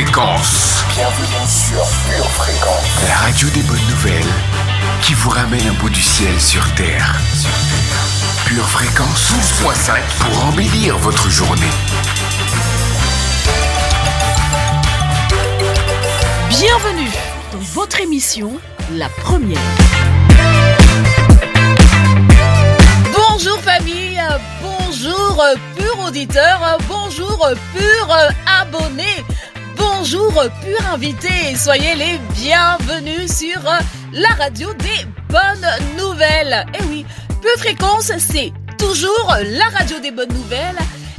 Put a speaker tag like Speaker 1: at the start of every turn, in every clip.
Speaker 1: Fréquence.
Speaker 2: Bienvenue sur Pure Fréquence.
Speaker 1: La radio des bonnes nouvelles qui vous ramène un bout du ciel sur Terre. Pure Fréquence 12.5 pour embellir votre journée.
Speaker 3: Bienvenue dans votre émission, La Première. Bonjour famille, bonjour pur auditeur, bonjour pur abonné, bonjour pur invité. Soyez les bienvenus sur la radio des bonnes nouvelles. Et oui, Pure Fréquence, c'est toujours la radio des bonnes nouvelles.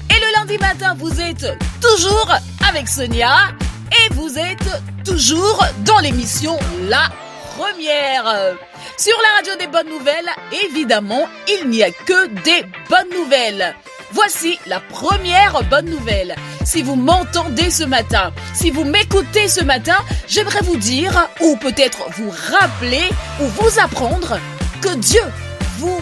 Speaker 3: Et le lundi matin, vous êtes toujours avec Sonia. Et vous êtes toujours dans l'émission La Première. Sur la radio des bonnes nouvelles, évidemment, il n'y a que des bonnes nouvelles. Voici la première bonne nouvelle. Si vous m'entendez ce matin, si vous m'écoutez ce matin, j'aimerais vous dire, ou peut-être vous rappeler, ou vous apprendre que Dieu vous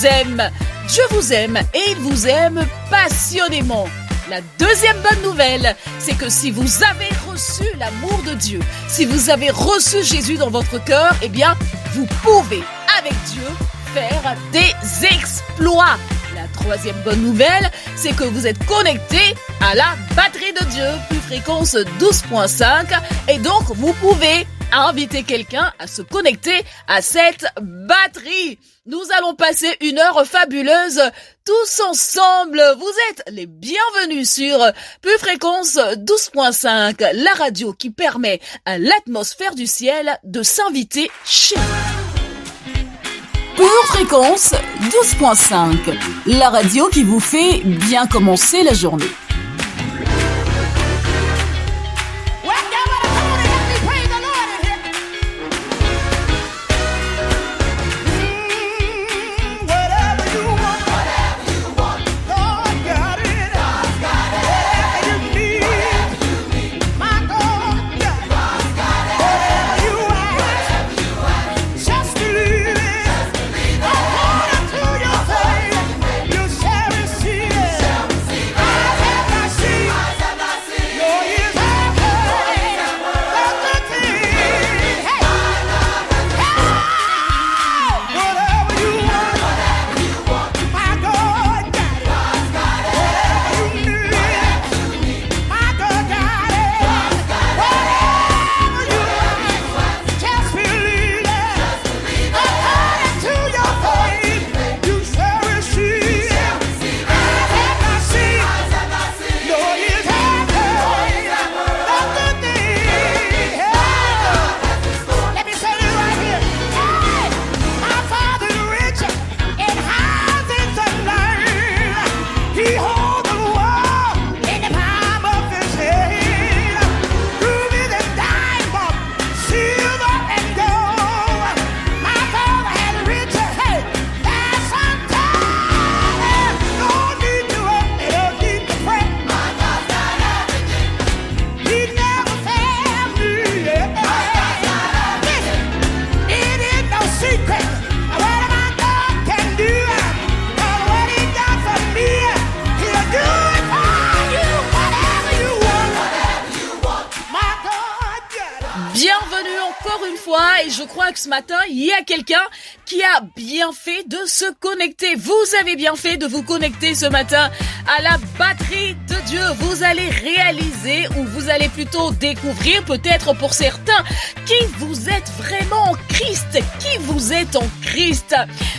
Speaker 3: aime. Dieu vous aime et il vous aime passionnément. La deuxième bonne nouvelle, c'est que si vous avez reçu l'amour de Dieu, si vous avez reçu Jésus dans votre cœur, eh bien, vous pouvez, avec Dieu, faire des exploits. La troisième bonne nouvelle, c'est que vous êtes connecté à la batterie de Dieu, Pure Fréquence 12.5, et donc vous pouvez inviter quelqu'un à se connecter à cette batterie. Nous allons passer une heure fabuleuse tous ensemble. Vous êtes les bienvenus sur Pure Fréquence 12.5, la radio qui permet à l'atmosphère du ciel de s'inviter chez vous. Pure Fréquence 12.5, la radio qui vous fait bien commencer la journée. Ce matin, il y a quelqu'un qui a bien fait de se connecter. Vous avez bien fait de vous connecter ce matin à la batterie de Dieu. Vous allez réaliser, ou vous allez plutôt découvrir, peut-être pour certains, qui vous êtes vraiment en Christ. Qui vous êtes en Christ.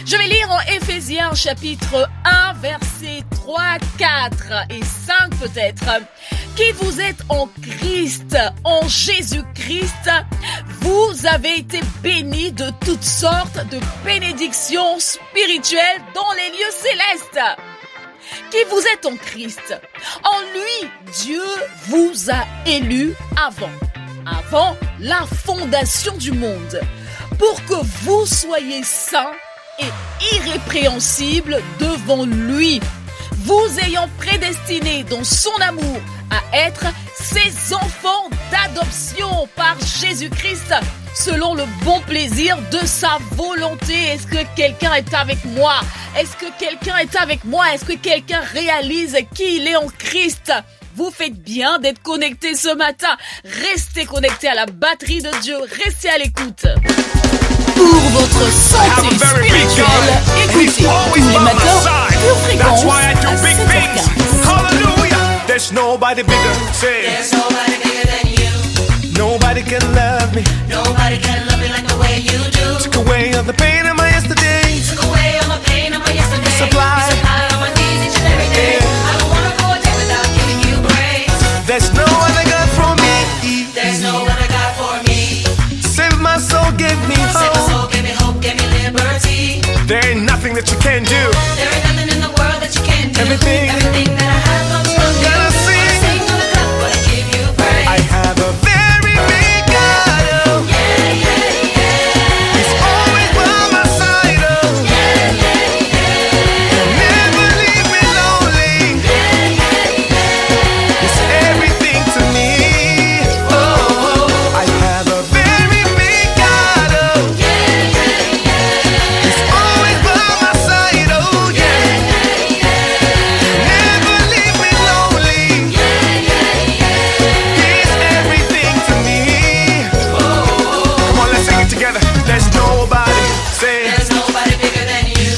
Speaker 3: Je vais lire en Éphésiens chapitre 1, versets 3, 4 et 5 peut-être. Qui vous êtes en Christ, en Jésus-Christ, vous avez été bénis de toutes sortes de bénédictions spirituelles dans les lieux célestes. Qui vous êtes en Christ. En lui, Dieu vous a élus avant la fondation du monde, pour que vous soyez saints et irrépréhensibles devant lui, vous ayant prédestinés dans son amour à être ses enfants d'adoption par Jésus-Christ, selon le bon plaisir de sa volonté. Est-ce que quelqu'un est avec moi? Est-ce que quelqu'un est avec moi? Est-ce que quelqu'un réalise qui il est en Christ? vous faites bien d'être connectés ce matin. Restez connectés à la batterie de Dieu. Restez à l'écoute. Pour votre santé spirituelle, écoutez tous les matins Pure Fréquence à 7h15.
Speaker 4: Hallelujah. There's nobody bigger. Say.
Speaker 5: There's nobody bigger than you.
Speaker 4: Nobody can love me.
Speaker 5: Nobody can love me like the way you do.
Speaker 4: Took away all the pain of my yesterday.
Speaker 5: Took away all my pain of my yesterday.
Speaker 4: Supply.
Speaker 5: You supplied all my needs each and every day. I don't wanna go a day without giving you praise.
Speaker 4: There's no other God for me.
Speaker 5: There's no other God for me.
Speaker 4: Save my soul, give me
Speaker 5: Save my
Speaker 4: hope.
Speaker 5: soul, give me hope, give me liberty.
Speaker 4: There ain't nothing that you can do.
Speaker 5: There ain't nothing in the world that you can't do.
Speaker 4: Everything
Speaker 5: that I have comes from you.
Speaker 4: Gotta sing.
Speaker 5: Sing on the cup, but I give you praise.
Speaker 4: I have a very big God. Oh.
Speaker 5: Yeah, yeah, yeah.
Speaker 4: He's always by my side. Oh.
Speaker 5: Yeah, yeah, yeah.
Speaker 4: He'll never leave me lonely.
Speaker 5: Yeah, yeah, yeah.
Speaker 4: He's everything to me. Oh, I have a very big God. Oh.
Speaker 5: Yeah, yeah, yeah.
Speaker 4: He's always by my side. Oh yeah. He'll never leave me lonely. He's everything to me. Come on, let's sing it together. There's nobody, say,
Speaker 5: There's nobody bigger than you.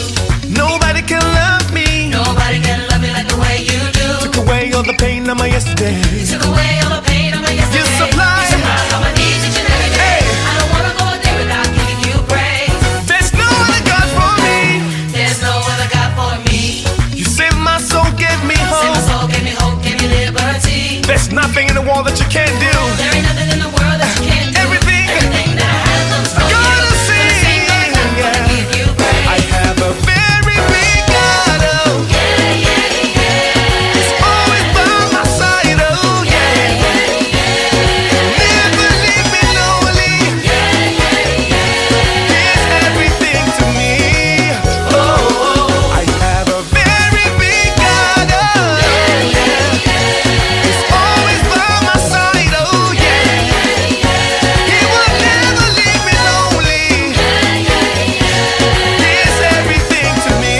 Speaker 4: nobody can love me.
Speaker 5: Nobody can love me like the way you do.
Speaker 4: Took away all the pain of my yesterday.
Speaker 5: Took away all the pain of my yesterday.
Speaker 4: You supply.
Speaker 5: You supply all my needs each and every day.
Speaker 4: Hey.
Speaker 5: I don't wanna go a day without giving you praise.
Speaker 4: There's no other God for me.
Speaker 5: There's no other God for me.
Speaker 4: You saved my soul, give me
Speaker 5: Save my
Speaker 4: hope.
Speaker 5: soul, give me hope, give me liberty.
Speaker 4: There's nothing in the world that you can't do.
Speaker 5: There ain't nothing in the world that you can't do.
Speaker 4: Everything.
Speaker 5: Everything that I have comes from you.
Speaker 4: Gotta sing.
Speaker 5: Sing on the cup, but I give you praise.
Speaker 4: I have a very big God. Oh.
Speaker 5: Yeah, yeah, yeah.
Speaker 4: He's always by my side. Oh yeah. Never leave me lonely. He's everything to me. Oh, I have a very big God. Oh, he's always by my side. Oh yeah. He will never leave me lonely. He's everything to me.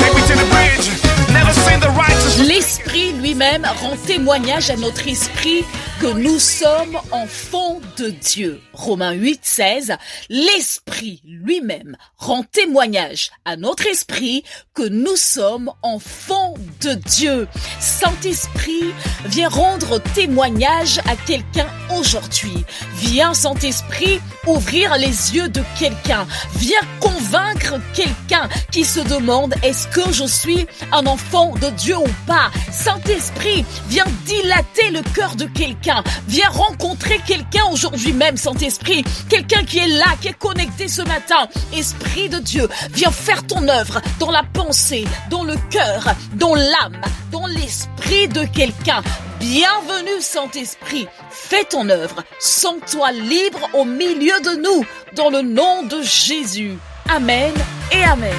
Speaker 4: Take me to the bridge. Never seen the righteous.
Speaker 3: L'Esprit lui-même rend témoignage à notre esprit que nous sommes enfants de Dieu. Romains 8, 16. L'Esprit lui-même rend témoignage à notre esprit que nous sommes enfants de Dieu. Saint-Esprit, viens rendre témoignage à quelqu'un aujourd'hui. Viens, Saint-Esprit, ouvrir les yeux de quelqu'un. Viens convaincre quelqu'un qui se demande est-ce que je suis un enfant de Dieu ou pas. Saint-Esprit, viens dilater le cœur de quelqu'un. Viens rencontrer quelqu'un aujourd'hui même, Saint-Esprit. Quelqu'un qui est là, qui est connecté ce matin. Esprit de Dieu, viens faire ton œuvre dans la pensée, dans le cœur, dans l'âme, dans l'esprit de quelqu'un. Bienvenue, Saint-Esprit. Fais ton œuvre. Sens-toi libre au milieu de nous. Dans le nom de Jésus. Amen et Amen.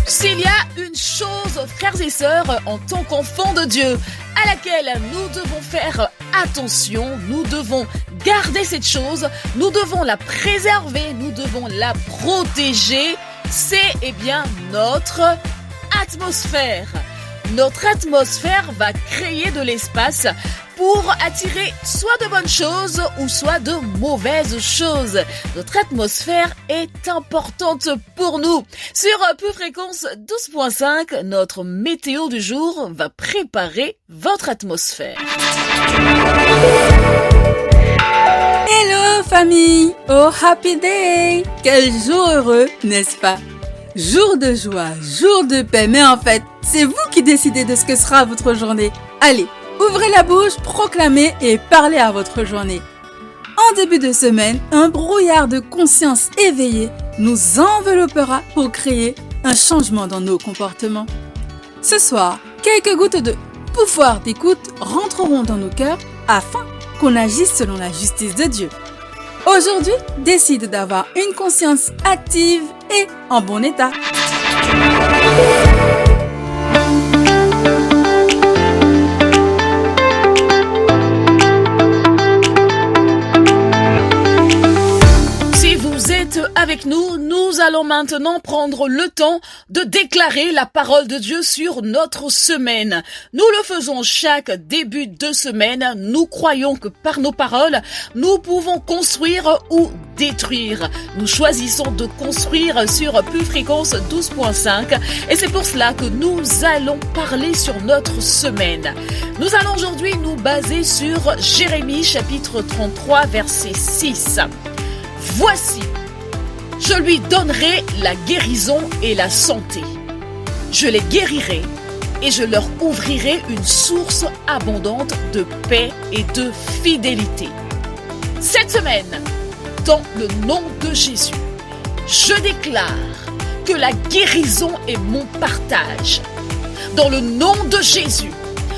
Speaker 3: S'il y a une chose, frères et sœurs, en tant qu'enfants de Dieu, à laquelle nous devons faire attention, nous devons garder cette chose, nous devons la préserver, nous devons la protéger, c'est notre atmosphère. Notre atmosphère va créer de l'espace pour attirer soit de bonnes choses ou soit de mauvaises choses. Notre atmosphère est importante pour nous. Sur Pure Fréquence 12.5, notre météo du jour va préparer votre atmosphère.
Speaker 6: Hello famille! Oh happy day! Quel jour heureux, n'est-ce pas? Jour de joie, jour de paix, mais en fait, c'est vous qui décidez de ce que sera votre journée. Allez, ouvrez la bouche, proclamez et parlez à votre journée. En début de semaine, un brouillard de conscience éveillée nous enveloppera pour créer un changement dans nos comportements. Ce soir, quelques gouttes de pouvoir d'écoute rentreront dans nos cœurs afin qu'on agisse selon la justice de Dieu. Aujourd'hui, décide d'avoir une conscience active et en bon état.
Speaker 3: allons maintenant prendre le temps de déclarer la parole de Dieu sur notre semaine. Nous le faisons chaque début de semaine. Nous croyons que par nos paroles, nous pouvons construire ou détruire. Nous choisissons de construire sur Pure Fréquence 12.5 et c'est pour cela que nous allons parler sur notre semaine. Nous allons aujourd'hui nous baser sur Jérémie chapitre 33 verset 6. Voici, je lui donnerai la guérison et la santé. Je les guérirai et je leur ouvrirai une source abondante de paix et de fidélité. Cette semaine, dans le nom de Jésus, je déclare que la guérison est mon partage. Dans le nom de Jésus,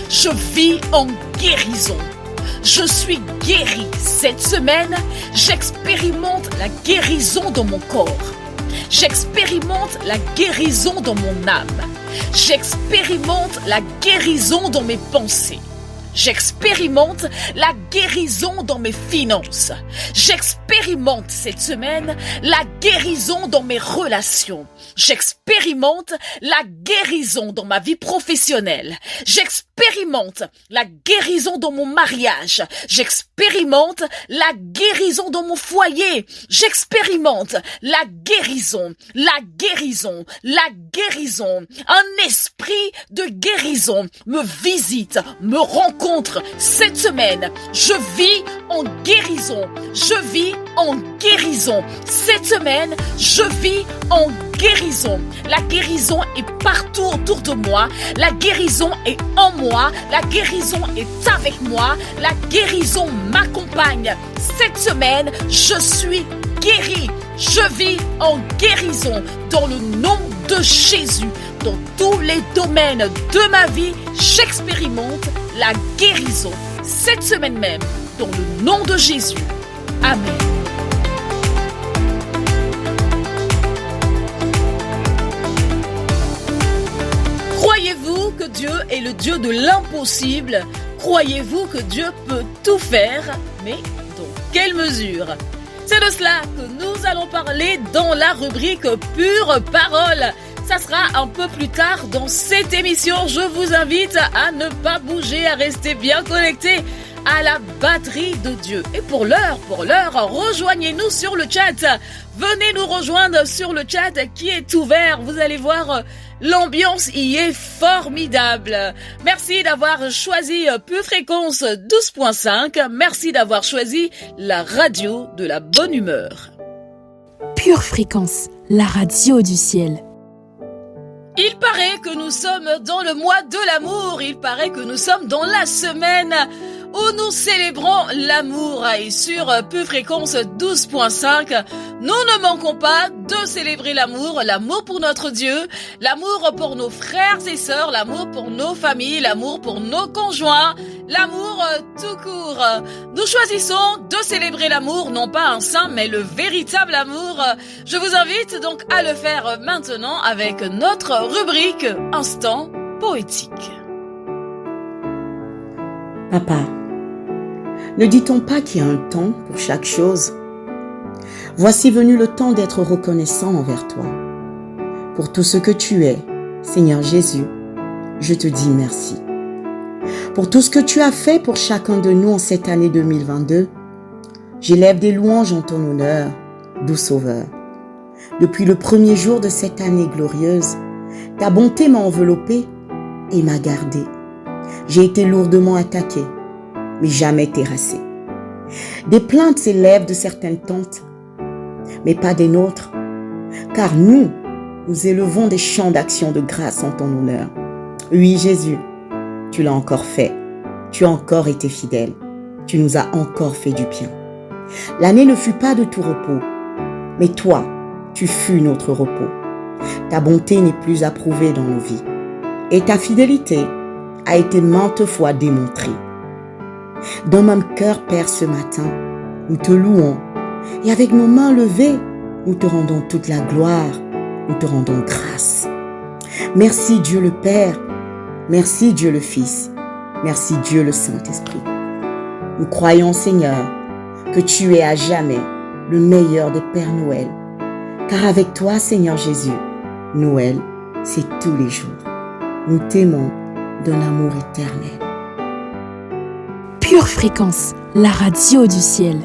Speaker 3: je vis en guérison. Je suis guéri. Cette semaine, j'expérimente la guérison dans mon corps. J'expérimente la guérison dans mon âme. J'expérimente la guérison dans mes pensées. J'expérimente la guérison dans mes finances. J'expérimente cette semaine la guérison dans mes relations. J'expérimente la guérison dans ma vie professionnelle. J'expérimente la guérison dans mon mariage. J'expérimente la guérison dans mon foyer. J'expérimente la guérison, la guérison, la guérison. Un esprit de guérison me visite, me rencontre. Cette semaine, je vis en guérison. Je vis en guérison. Cette semaine, je vis en guérison. La guérison est partout autour de moi. La guérison est en moi. La guérison est avec moi. La guérison m'accompagne. Cette semaine, je suis guéri. Je vis en guérison dans le nom de Jésus. Dans tous les domaines de ma vie, j'expérimente la guérison. Cette semaine même, dans le nom de Jésus. Amen. Croyez-vous que Dieu est le Dieu de l'impossible? Croyez-vous que Dieu peut tout faire? Mais dans quelle mesure? C'est de cela que nous allons parler dans la rubrique Pure Parole. Ça sera un peu plus tard dans cette émission. Je vous invite à ne pas bouger, à rester bien connecté à la batterie de Dieu. Et pour l'heure, rejoignez-nous sur le chat. Venez nous rejoindre sur le chat qui est ouvert. Vous allez voir, l'ambiance y est formidable. Merci d'avoir choisi Pure Fréquence 12.5. Merci d'avoir choisi la radio de la bonne humeur.
Speaker 7: Pure Fréquence, la radio du ciel.
Speaker 3: Il paraît que nous sommes dans le mois de l'amour. Il paraît que nous sommes dans la semaine où nous célébrons l'amour. Et sur Pure Fréquence 12.5, nous ne manquons pas de célébrer l'amour. L'amour pour notre Dieu, l'amour pour nos frères et sœurs, l'amour pour nos familles, l'amour pour nos conjoints, l'amour tout court. Nous choisissons de célébrer l'amour, non pas un saint, mais le véritable amour. Je vous invite donc à le faire maintenant avec notre rubrique Instant Poétique.
Speaker 8: Papa, ne dit-on pas qu'il y a un temps pour chaque chose? Voici venu le temps d'être reconnaissant envers toi. Pour tout ce que tu es, Seigneur Jésus, je te dis merci. Pour tout ce que tu as fait pour chacun de nous en cette année 2022, j'élève des louanges en ton honneur, doux Sauveur. Depuis le premier jour de cette année glorieuse, ta bonté m'a enveloppé et m'a gardé. J'ai été lourdement attaqué, mais jamais terrassé. Des plaintes s'élèvent de certaines tantes, mais pas des nôtres, car nous élevons des chants d'action de grâce en ton honneur. Oui, Jésus, tu l'as encore fait. Tu as encore été fidèle. Tu nous as encore fait du bien. L'année ne fut pas de tout repos, mais toi, tu fus notre repos. Ta bonté n'est plus approuvée dans nos vies, et ta fidélité a été maintes fois démontrée. Dans mon cœur, Père, ce matin, nous te louons, et avec nos mains levées, nous te rendons toute la gloire, nous te rendons grâce. Merci Dieu le Père, merci Dieu le Fils, merci Dieu le Saint-Esprit. Nous croyons, Seigneur, que tu es à jamais le meilleur des Pères Noël, Car avec toi, Seigneur Jésus, Noël, c'est tous les jours. Nous t'aimons d'un amour éternel.
Speaker 7: Pure Fréquence, la radio du ciel.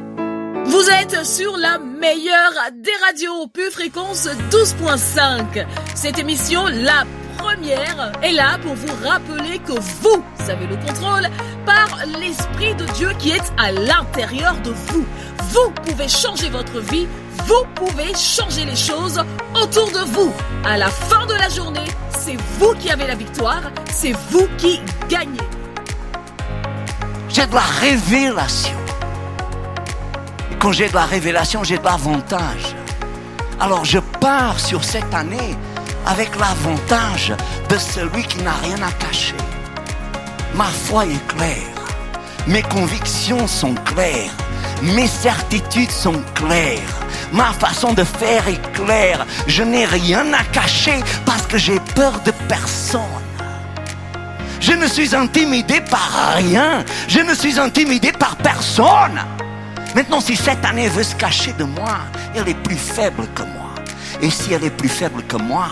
Speaker 3: Vous êtes sur la meilleure des radios, Pure Fréquence 12.5. Cette émission, la première, est là pour vous rappeler que vous avez le contrôle par l'Esprit de Dieu qui est à l'intérieur de vous. Vous pouvez changer votre vie, vous pouvez changer les choses autour de vous. À la fin de la journée, c'est vous qui avez la victoire, c'est vous qui gagnez.
Speaker 9: J'ai de la révélation. Et quand j'ai de la révélation, j'ai de l'avantage. Alors je pars sur cette année avec l'avantage de celui qui n'a rien à cacher. Ma foi est claire, mes convictions sont claires, mes certitudes sont claires, ma façon de faire est claire. Je n'ai rien à cacher parce que j'ai peur de personne. Je ne suis intimidé par rien. Je ne suis intimidé par personne. Maintenant, si cette année veut se cacher de moi, elle est plus faible que moi. Et si elle est plus faible que moi,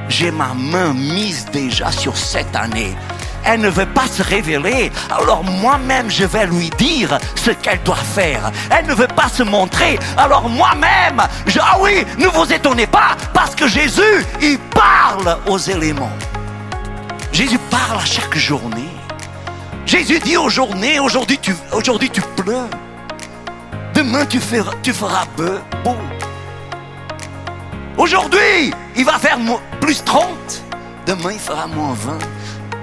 Speaker 9: j'ai ma main mise déjà sur cette année. Elle ne veut pas se révéler, alors moi-même je vais lui dire ce qu'elle doit faire. Elle ne veut pas se montrer, alors moi-même, ah oui, ne vous étonnez pas, parce que Jésus, il parle aux éléments. Jésus parle à chaque journée. Jésus dit aux journées, aujourd'hui tu pleures. Demain tu feras beau. Aujourd'hui, il va faire plus 30. Demain, il fera moins 20.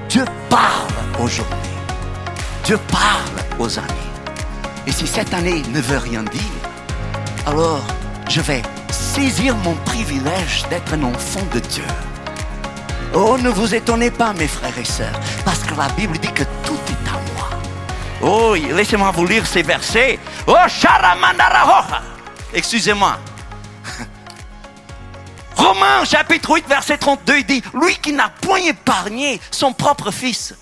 Speaker 9: Dieu parle aux journées. Dieu parle aux années. Et si cette année ne veut rien dire, alors je vais saisir mon privilège d'être un enfant de Dieu. Oh, ne vous étonnez pas, mes frères et sœurs, parce que la Bible dit que tout est à moi. Oh, laissez-moi vous lire ces versets. Oh, Sharamandarahoha. Excusez-moi. Romains chapitre 8, verset 32, il dit, lui qui n'a point épargné son propre fils,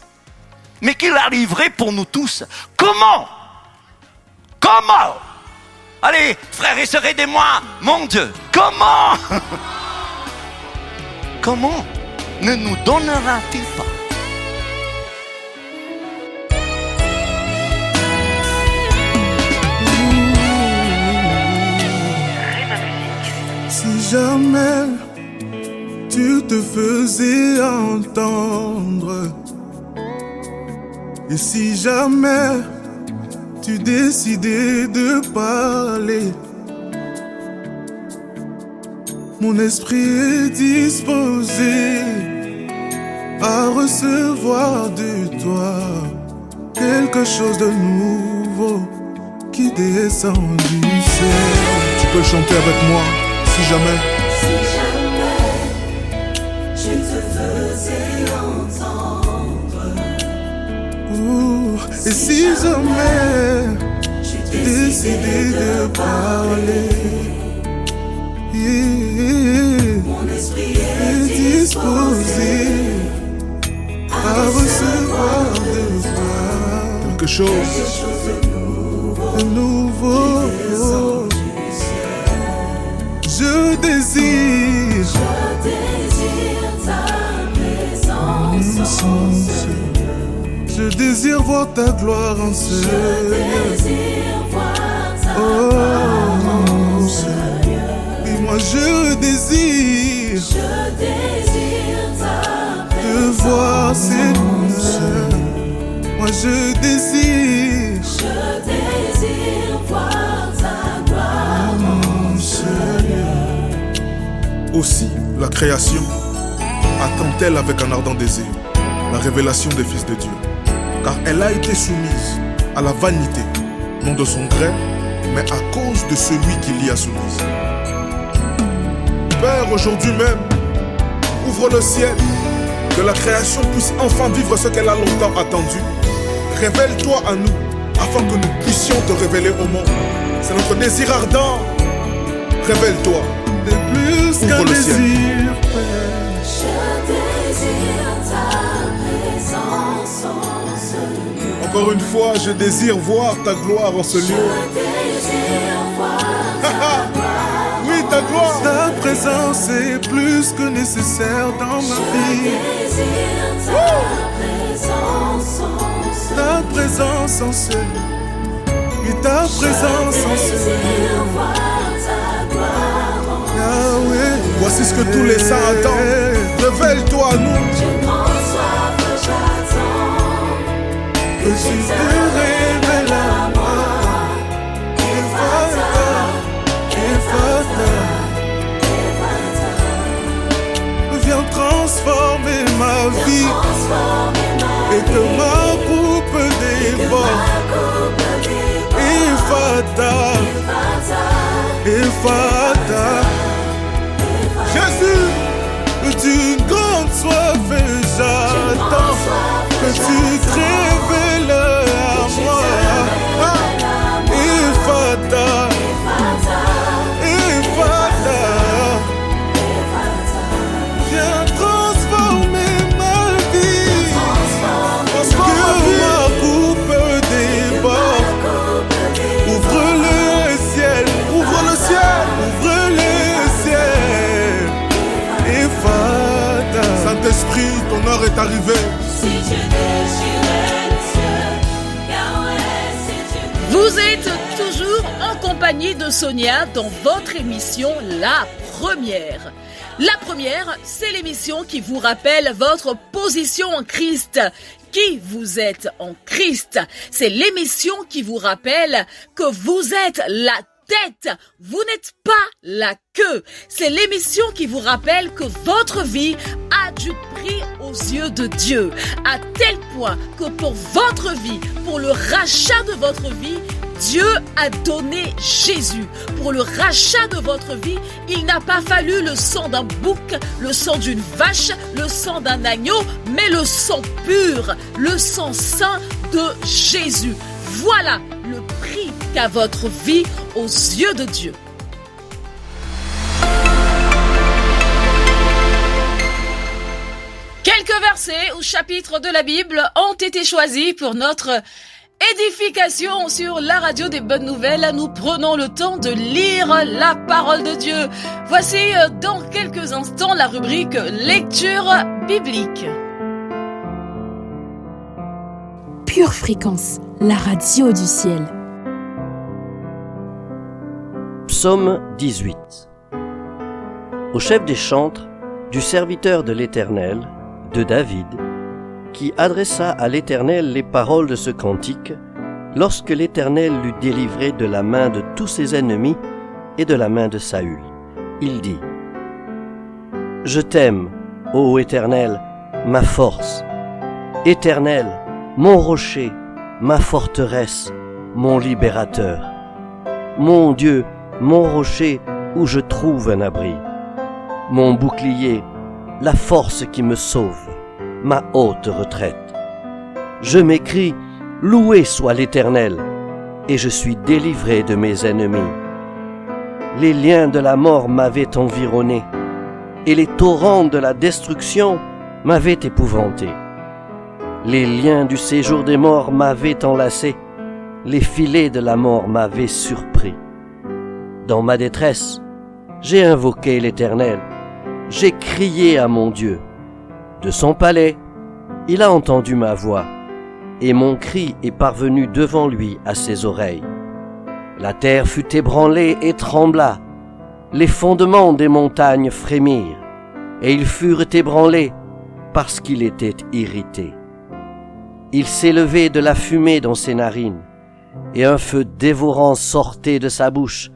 Speaker 9: mais qui l'a livré pour nous tous. Comment? Allez, frères et sœurs, aidez-moi, mon Dieu. Comment ne nous donnera-t-il pas?
Speaker 4: Si jamais tu te faisais entendre, et si jamais tu décidais de parler, mon esprit est disposé à recevoir de toi quelque chose de nouveau qui descend du ciel. Tu peux chanter avec moi si jamais
Speaker 5: tu te faisais entendre.
Speaker 4: Et si jamais tu décidais de parler,
Speaker 5: Mon esprit
Speaker 4: est disposé à recevoir de toi quelque chose de nouveau. Je désire
Speaker 5: ta présence.
Speaker 4: Je désire voir ta gloire en ce lieu. Et moi je désire de voir cette lumière. Moi je désire
Speaker 5: voir ta gloire en ce lieu.
Speaker 4: Aussi, la création attend-elle avec un ardent désir la révélation des fils de Dieu, car elle a été soumise à la vanité, non de son gré, mais à cause de celui qui l'y a soumise. Père, aujourd'hui même, ouvre le ciel, que la création puisse enfin vivre ce qu'elle a longtemps attendu. Révèle-toi à nous, afin que nous puissions te révéler au monde. C'est notre désir ardent. Révèle-toi. Plus qu'un désir, Père.
Speaker 5: Je désire ta présence en ce lieu.
Speaker 4: Encore une fois, je désire voir ta gloire en ce lieu.
Speaker 5: Je désire voir ta gloire.
Speaker 4: Oui, ta gloire. Ta présence est plus que nécessaire dans ma vie. Ta présence en seul. Et ta présence en seul. Yahweh. Voici ce que tous les saints attendent. Révèle-toi à nous. Que tu te révèles à moi. Viens transformer ma vie et que ma coupe déborde. Ephata, Ephata. Jésus, que tu grande soif et j'attends que tu te révèles à moi. Ephata. Viens transformer ma vie. Parce que ma coupe déborde. Ouvre le ciel. Ouvre le ciel. Ouvre le ciel. Ephata. Saint-Esprit, ton heure est arrivée.
Speaker 3: Vous êtes toujours en compagnie de Sonia dans votre émission La Première. La Première, c'est l'émission qui vous rappelle votre position en Christ. Qui vous êtes en Christ. C'est l'émission qui vous rappelle que vous êtes la tête, vous n'êtes pas la queue. C'est l'émission qui vous rappelle que votre vie a du prix aux yeux de Dieu, à tel point que pour votre vie, pour le rachat de votre vie, Dieu a donné Jésus. Pour le rachat de votre vie, il n'a pas fallu le sang d'un bouc, le sang d'une vache, le sang d'un agneau, mais le sang pur, le sang saint de Jésus. Voilà le prix qu'a votre vie aux yeux de Dieu. Quelques versets ou chapitres de la Bible ont été choisis pour notre édification sur la radio des bonnes nouvelles. Nous prenons le temps de lire la parole de Dieu. Voici dans quelques instants la rubrique lecture biblique.
Speaker 7: Pure Fréquence, la radio du ciel.
Speaker 10: Psaume 18. Au chef des chantres, du serviteur de l'Éternel, de David, qui adressa à l'Éternel les paroles de ce cantique, lorsque l'Éternel l'eut délivré de la main de tous ses ennemis et de la main de Saül. Il dit : Je t'aime, ô Éternel, ma force. Éternel, mon rocher, ma forteresse, mon libérateur. Mon Dieu, mon rocher où je trouve un abri. Mon bouclier, la force qui me sauve, ma haute retraite. Je m'écrie, loué soit l'Éternel, et je suis délivré de mes ennemis. Les liens de la mort m'avaient environné, et les torrents de la destruction m'avaient épouvanté. Les liens du séjour des morts m'avaient enlacé, les filets de la mort m'avaient surpris. Dans ma détresse, j'ai invoqué l'Éternel, j'ai crié à mon Dieu. De son palais, il a entendu ma voix, et mon cri est parvenu devant lui à ses oreilles. La terre fut ébranlée et trembla, les fondements des montagnes frémirent, et ils furent ébranlés parce qu'il était irrité. Il s'élevait de la fumée dans ses narines, et un feu dévorant sortait de sa bouche,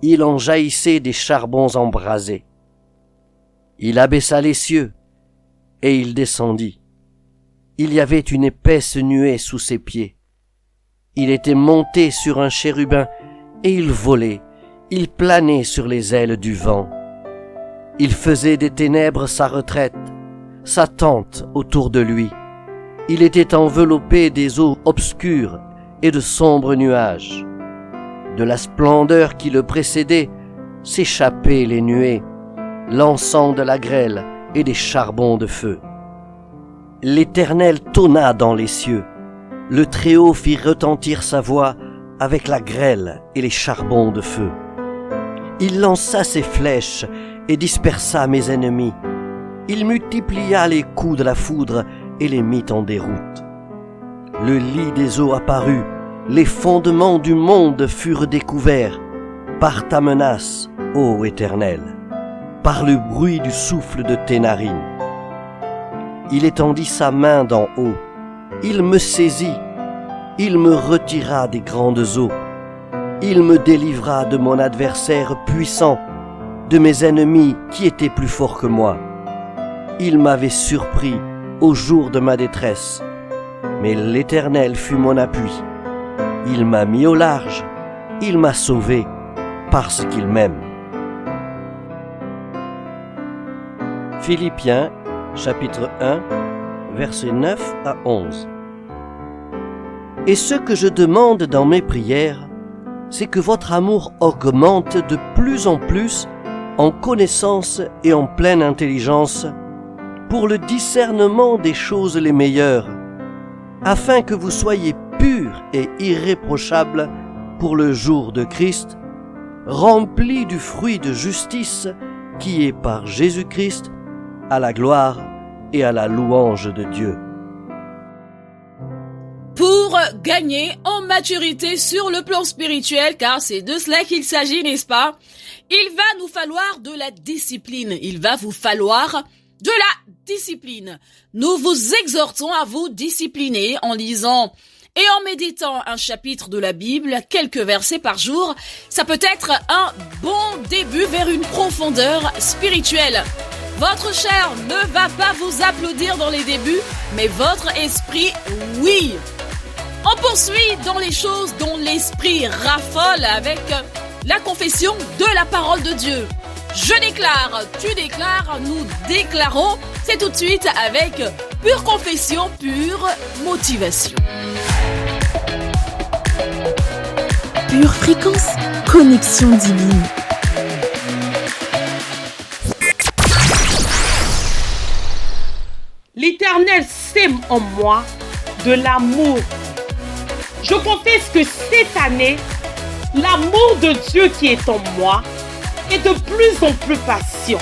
Speaker 10: il en jaillissait des charbons embrasés. Il abaissa les cieux, et il descendit. Il y avait une épaisse nuée sous ses pieds. Il était monté sur un chérubin, et il volait, il planait sur les ailes du vent. Il faisait des ténèbres sa retraite, sa tente autour de lui. Il était enveloppé des eaux obscures et de sombres nuages. De la splendeur qui le précédait s'échappaient les nuées, l'encens de la grêle et des charbons de feu. L'Éternel tonna dans les cieux, le Très-Haut fit retentir sa voix avec la grêle et les charbons de feu. Il lança ses flèches et dispersa mes ennemis. Il multiplia les coups de la foudre et les mit en déroute. Le lit des eaux apparut, les fondements du monde furent découverts par ta menace, ô Éternel, par le bruit du souffle de tes narines. Il étendit sa main d'en haut, il me saisit, il me retira des grandes eaux, il me délivra de mon adversaire puissant, de mes ennemis qui étaient plus forts que moi. Il m'avait surpris au jour de ma détresse, mais l'Éternel fut mon appui. Il m'a mis au large, il m'a sauvé, parce qu'il m'aime. Philippiens, chapitre 1, versets 9 à 11. Et ce que je demande dans mes prières, c'est que votre amour augmente de plus en plus en connaissance et en pleine intelligence pour le discernement des choses les meilleures, afin que vous soyez purs et irréprochables pour le jour de Christ, remplis du fruit de justice qui est par Jésus-Christ, à la gloire et à la louange de Dieu.
Speaker 3: Pour gagner en maturité sur le plan spirituel, car c'est de cela qu'il s'agit, n'est-ce pas? Il va nous falloir de la discipline. Il va vous falloir de la discipline. Nous vous exhortons à vous discipliner en lisant et en méditant un chapitre de la Bible, quelques versets par jour. Ça peut être un bon début vers une profondeur spirituelle. Votre chair ne va pas vous applaudir dans les débuts, mais votre esprit, oui. On poursuit dans les choses dont l'esprit raffole avec la confession de la parole de Dieu. Je déclare, tu déclares, nous déclarons. C'est tout de suite avec Pure Confession, Pure Motivation.
Speaker 7: Pure Fréquence, connexion divine.
Speaker 11: L'Éternel sème en moi de l'amour. Je confesse que cette année, l'amour de Dieu qui est en moi est de plus en plus patient,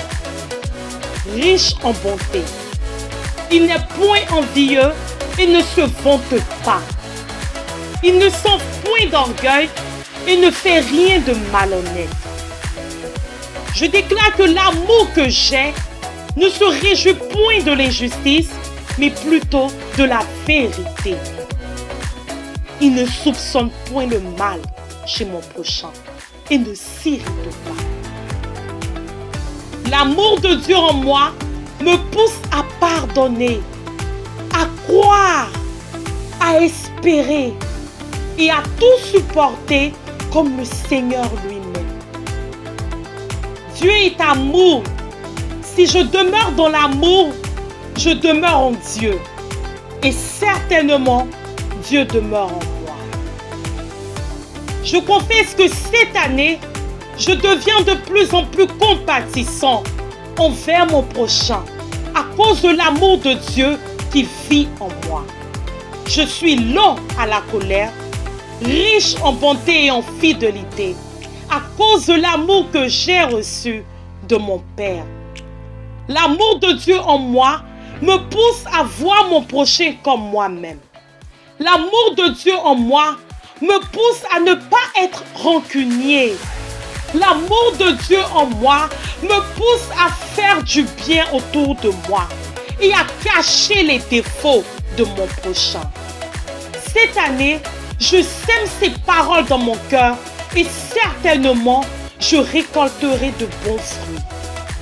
Speaker 11: riche en bonté. Il n'est point envieux et ne se vante pas. Il ne sent point d'orgueil et ne fait rien de malhonnête. Je déclare que l'amour que j'ai ne se réjouit point de l'injustice, mais plutôt de la vérité. Il ne soupçonne point le mal chez mon prochain et ne s'irrite pas. L'amour de Dieu en moi me pousse à pardonner, à croire, à espérer et à tout supporter comme le Seigneur lui-même. Dieu est amour. Si je demeure dans l'amour, je demeure en Dieu. Et certainement, Dieu demeure en moi. Je confesse que cette année, je deviens de plus en plus compatissant envers mon prochain à cause de l'amour de Dieu qui vit en moi. Je suis lent à la colère, riche en bonté et en fidélité à cause de l'amour que j'ai reçu de mon Père. L'amour de Dieu en moi me pousse à voir mon prochain comme moi-même. L'amour de Dieu en moi me pousse à ne pas être rancunier. L'amour de Dieu en moi me pousse à faire du bien autour de moi et à cacher les défauts de mon prochain. Cette année, je sème ces paroles dans mon cœur et certainement, je récolterai de bons fruits.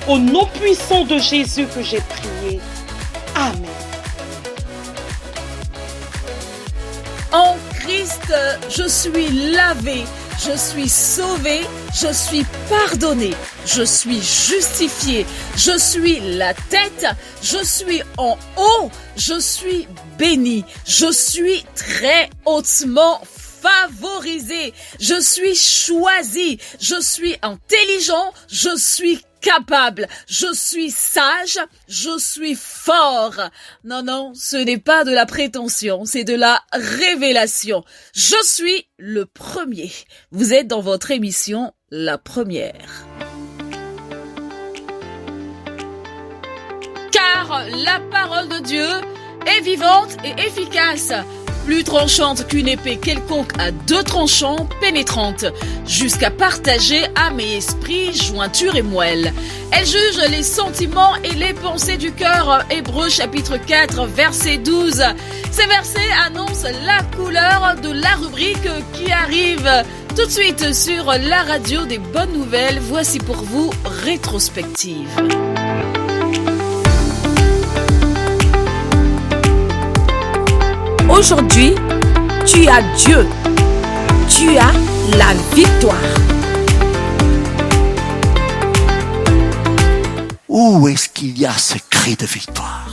Speaker 11: Au nom puissant de Jésus que j'ai prié. Amen.
Speaker 3: En Christ, je suis lavé, je suis sauvé, je suis pardonné, je suis justifié, je suis la tête, je suis en haut, je suis béni, je suis très hautement favorisé, je suis choisi, je suis intelligent, je suis capable, je suis sage, je suis fort. Non, non, ce n'est pas de la prétention, c'est de la révélation. Je suis le premier. Vous êtes dans votre émission La Première. Car la parole de Dieu est vivante et efficace, plus tranchante qu'une épée quelconque à 2 tranchants, pénétrante, jusqu'à partager âme et esprit, jointure et moelle. Elle juge les sentiments et les pensées du cœur. Hébreux chapitre 4, verset 12. Ces versets annoncent la couleur de la rubrique qui arrive tout de suite sur la radio des bonnes nouvelles. Voici pour vous Rétrospective.
Speaker 7: Aujourd'hui, tu as Dieu. Tu as la victoire.
Speaker 9: Où est-ce qu'il y a ce cri de victoire?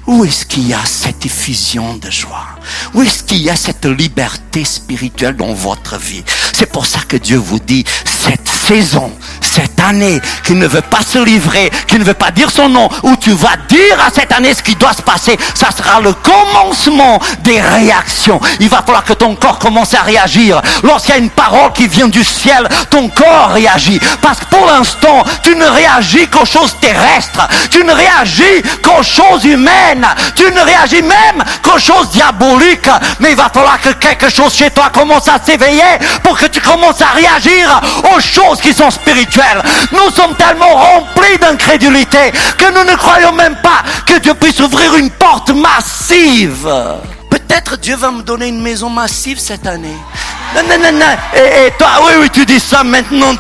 Speaker 9: Où est-ce qu'il y a cette effusion de joie? Où est-ce qu'il y a cette liberté spirituelle dans votre vie? C'est pour ça que Dieu vous dit, cette saison, cette année, qui ne veut pas se livrer, qui ne veut pas dire son nom, où tu vas dire à cette année ce qui doit se passer, ça sera le commencement des réactions. Il va falloir que ton corps commence à réagir. Lorsqu'il y a une parole qui vient du ciel, ton corps réagit. Parce que pour l'instant, tu ne réagis qu'aux choses terrestres. Tu ne réagis qu'aux choses humaines. Tu ne réagis même qu'aux choses diaboliques. Mais il va falloir que quelque chose chez toi commence à s'éveiller pour que tu commences à réagir aux choses qui sont spirituelles. Nous sommes tellement remplis d'incrédulité que nous ne croyons même pas que Dieu puisse ouvrir une porte massive. Peut-être Dieu va me donner une maison massive cette année. Non. Et toi, oui, tu dis ça maintenant.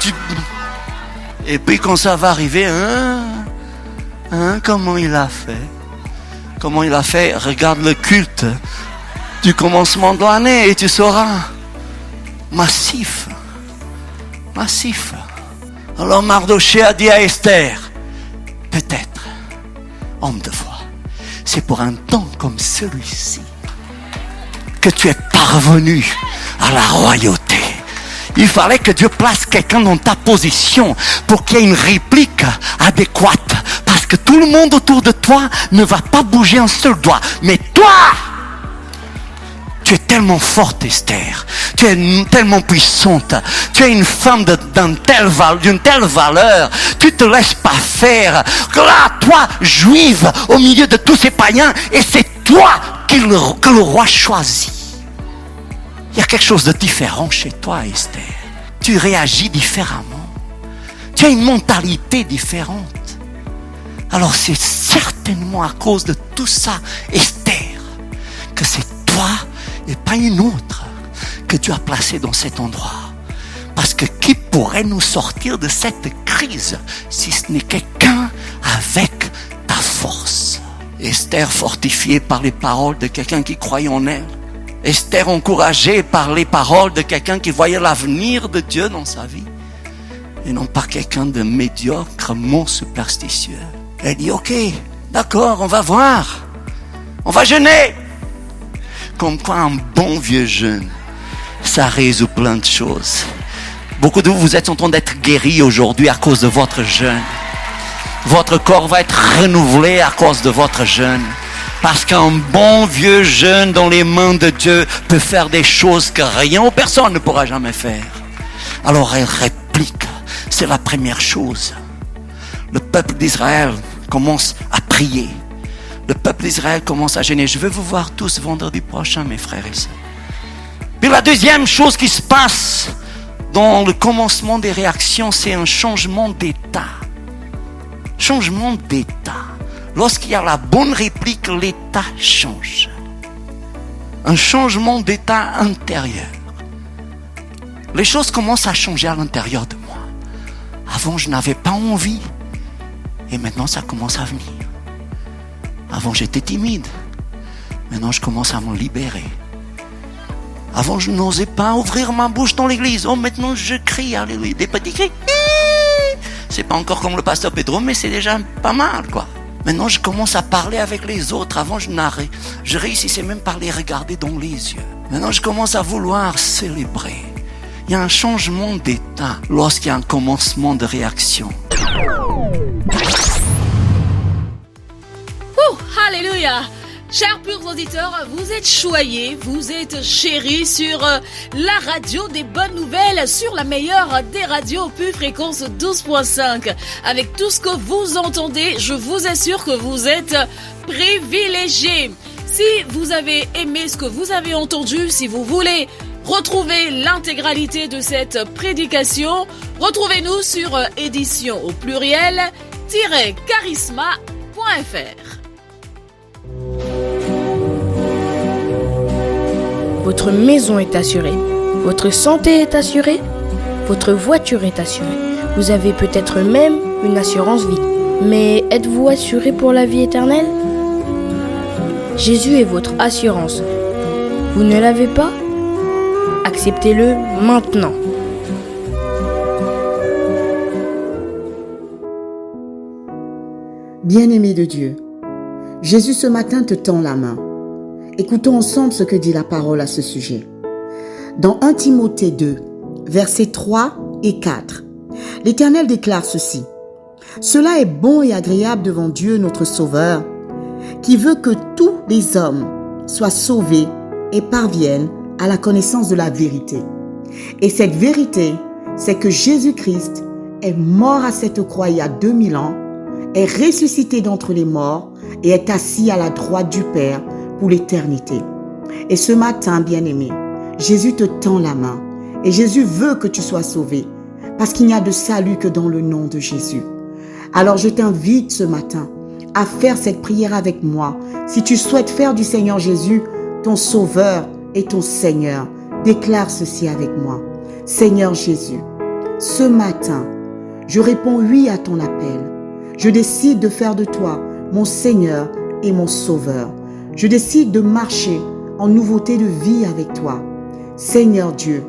Speaker 9: Et puis quand ça va arriver, comment il a fait? Comment il a fait? Regarde le culte du commencement de l'année et tu sauras. Massif. Alors Mardochée a dit à Esther, peut-être, homme de foi, c'est pour un temps comme celui-ci que tu es parvenu à la royauté. Il fallait que Dieu place quelqu'un dans ta position pour qu'il y ait une réplique adéquate. Parce que tout le monde autour de toi ne va pas bouger un seul doigt. Mais toi, tu es tellement forte, Esther. Tu es tellement puissante. Tu es une femme d'une telle valeur. Tu te laisses pas faire. Que là, toi, juive, au milieu de tous ces païens, et c'est toi que le roi choisit. Il y a quelque chose de différent chez toi, Esther. Tu réagis différemment. Tu as une mentalité différente. Alors c'est certainement à cause de tout ça, Esther, que c'est toi et pas une autre que Dieu a placé dans cet endroit. Parce que qui pourrait nous sortir de cette crise si ce n'est quelqu'un avec ta force? Esther fortifiée par les paroles de quelqu'un qui croyait en elle. Esther encouragée par les paroles de quelqu'un qui voyait l'avenir de Dieu dans sa vie. Et non pas quelqu'un de médiocrement superstitieux. Elle dit, ok, d'accord, on va voir. On va jeûner. Comme quoi un bon vieux jeûne, ça résout plein de choses. Beaucoup de vous êtes en train d'être guéris aujourd'hui à cause de votre jeûne. Votre corps va être renouvelé à cause de votre jeûne. Parce qu'un bon vieux jeûne dans les mains de Dieu peut faire des choses que rien ou personne ne pourra jamais faire. Alors elle réplique. C'est la première chose. Le peuple d'Israël commence à prier. Le peuple d'Israël commence à jeûner. Je vais vous voir tous vendredi prochain, mes frères et sœurs. Puis la deuxième chose qui se passe dans le commencement des réactions, c'est un changement d'état. Changement d'état. Lorsqu'il y a la bonne réplique, l'état change. Un changement d'état intérieur. Les choses commencent à changer à l'intérieur de moi. Avant, je n'avais pas envie. Et maintenant, ça commence à venir. Avant, j'étais timide. Maintenant, je commence à me libérer. Avant, je n'osais pas ouvrir ma bouche dans l'église. Oh, maintenant, je crie, alléluia. Des petits cris. C'est pas encore comme le pasteur Pedro, mais c'est déjà pas mal, quoi. Maintenant, je commence à parler avec les autres. Avant, je réussissais même par les regarder dans les yeux. Maintenant, je commence à vouloir célébrer. Il y a un changement d'état lorsqu'il y a un commencement de réaction.
Speaker 3: Alléluia! Chers purs auditeurs, vous êtes choyés, vous êtes chéris sur la radio des bonnes nouvelles, sur la meilleure des radios, Pure Fréquence 12.5. Avec tout ce que vous entendez, je vous assure que vous êtes privilégiés. Si vous avez aimé ce que vous avez entendu, si vous voulez retrouver l'intégralité de cette prédication, retrouvez-nous sur édition au pluriel -charisma.fr.
Speaker 7: Votre maison est assurée, votre santé est assurée, votre voiture est assurée. Vous avez peut-être même une assurance vie. Mais êtes-vous assuré pour la vie éternelle? Jésus est votre assurance. Vous ne l'avez pas? Acceptez-le maintenant.
Speaker 8: Bien-aimé de Dieu, Jésus ce matin te tend la main. Écoutons ensemble ce que dit la parole à ce sujet. Dans 1 Timothée 2, versets 3 et 4, l'Éternel déclare ceci. « Cela est bon et agréable devant Dieu notre Sauveur, qui veut que tous les hommes soient sauvés et parviennent à la connaissance de la vérité. Et cette vérité, c'est que Jésus-Christ est mort à cette croix il y a 2000 ans, est ressuscité d'entre les morts et est assis à la droite du Père pour l'éternité. Et ce matin, bien-aimé, Jésus te tend la main et Jésus veut que tu sois sauvé parce qu'il n'y a de salut que dans le nom de Jésus. Alors je t'invite ce matin à faire cette prière avec moi. Si tu souhaites faire du Seigneur Jésus ton Sauveur et ton Seigneur, déclare ceci avec moi. Seigneur Jésus, ce matin, je réponds oui à ton appel. Je décide de faire de toi mon Seigneur et mon Sauveur. Je décide de marcher en nouveauté de vie avec toi. Seigneur Dieu,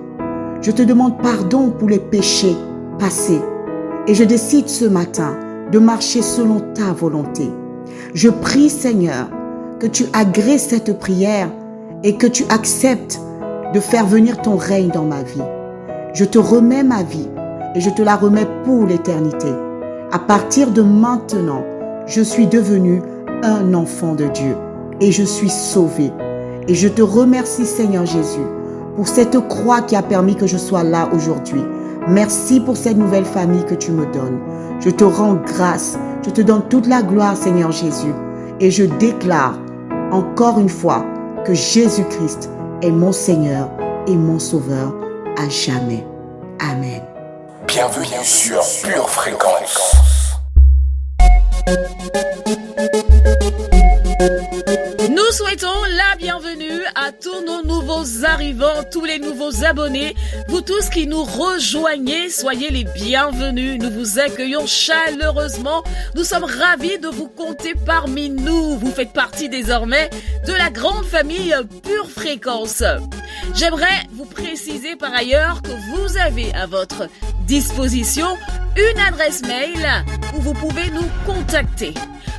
Speaker 8: je te demande pardon pour les péchés passés et je décide ce matin de marcher selon ta volonté. Je prie, Seigneur, que tu agrées cette prière et que tu acceptes de faire venir ton règne dans ma vie. Je te remets ma vie et je te la remets pour l'éternité. À partir de maintenant, je suis devenu un enfant de Dieu et je suis sauvé. Et je te remercie, Seigneur Jésus, pour cette croix qui a permis que je sois là aujourd'hui. Merci pour cette nouvelle famille que tu me donnes. Je te rends grâce. Je te donne toute la gloire, Seigneur Jésus. Et je déclare encore une fois que Jésus-Christ est mon Seigneur et mon Sauveur à jamais. Amen.
Speaker 2: Bienvenue sur Pure Fréquence.
Speaker 3: Nous souhaitons la bienvenue à tous nos nouveaux arrivants, tous les nouveaux abonnés, vous tous qui nous rejoignez, soyez les bienvenus. Nous vous accueillons chaleureusement. Nous sommes ravis de vous compter parmi nous. Vous faites partie désormais de la grande famille Pure Fréquence. J'aimerais vous préciser par ailleurs que vous avez à votre disposition une adresse mail où vous pouvez nous contacter.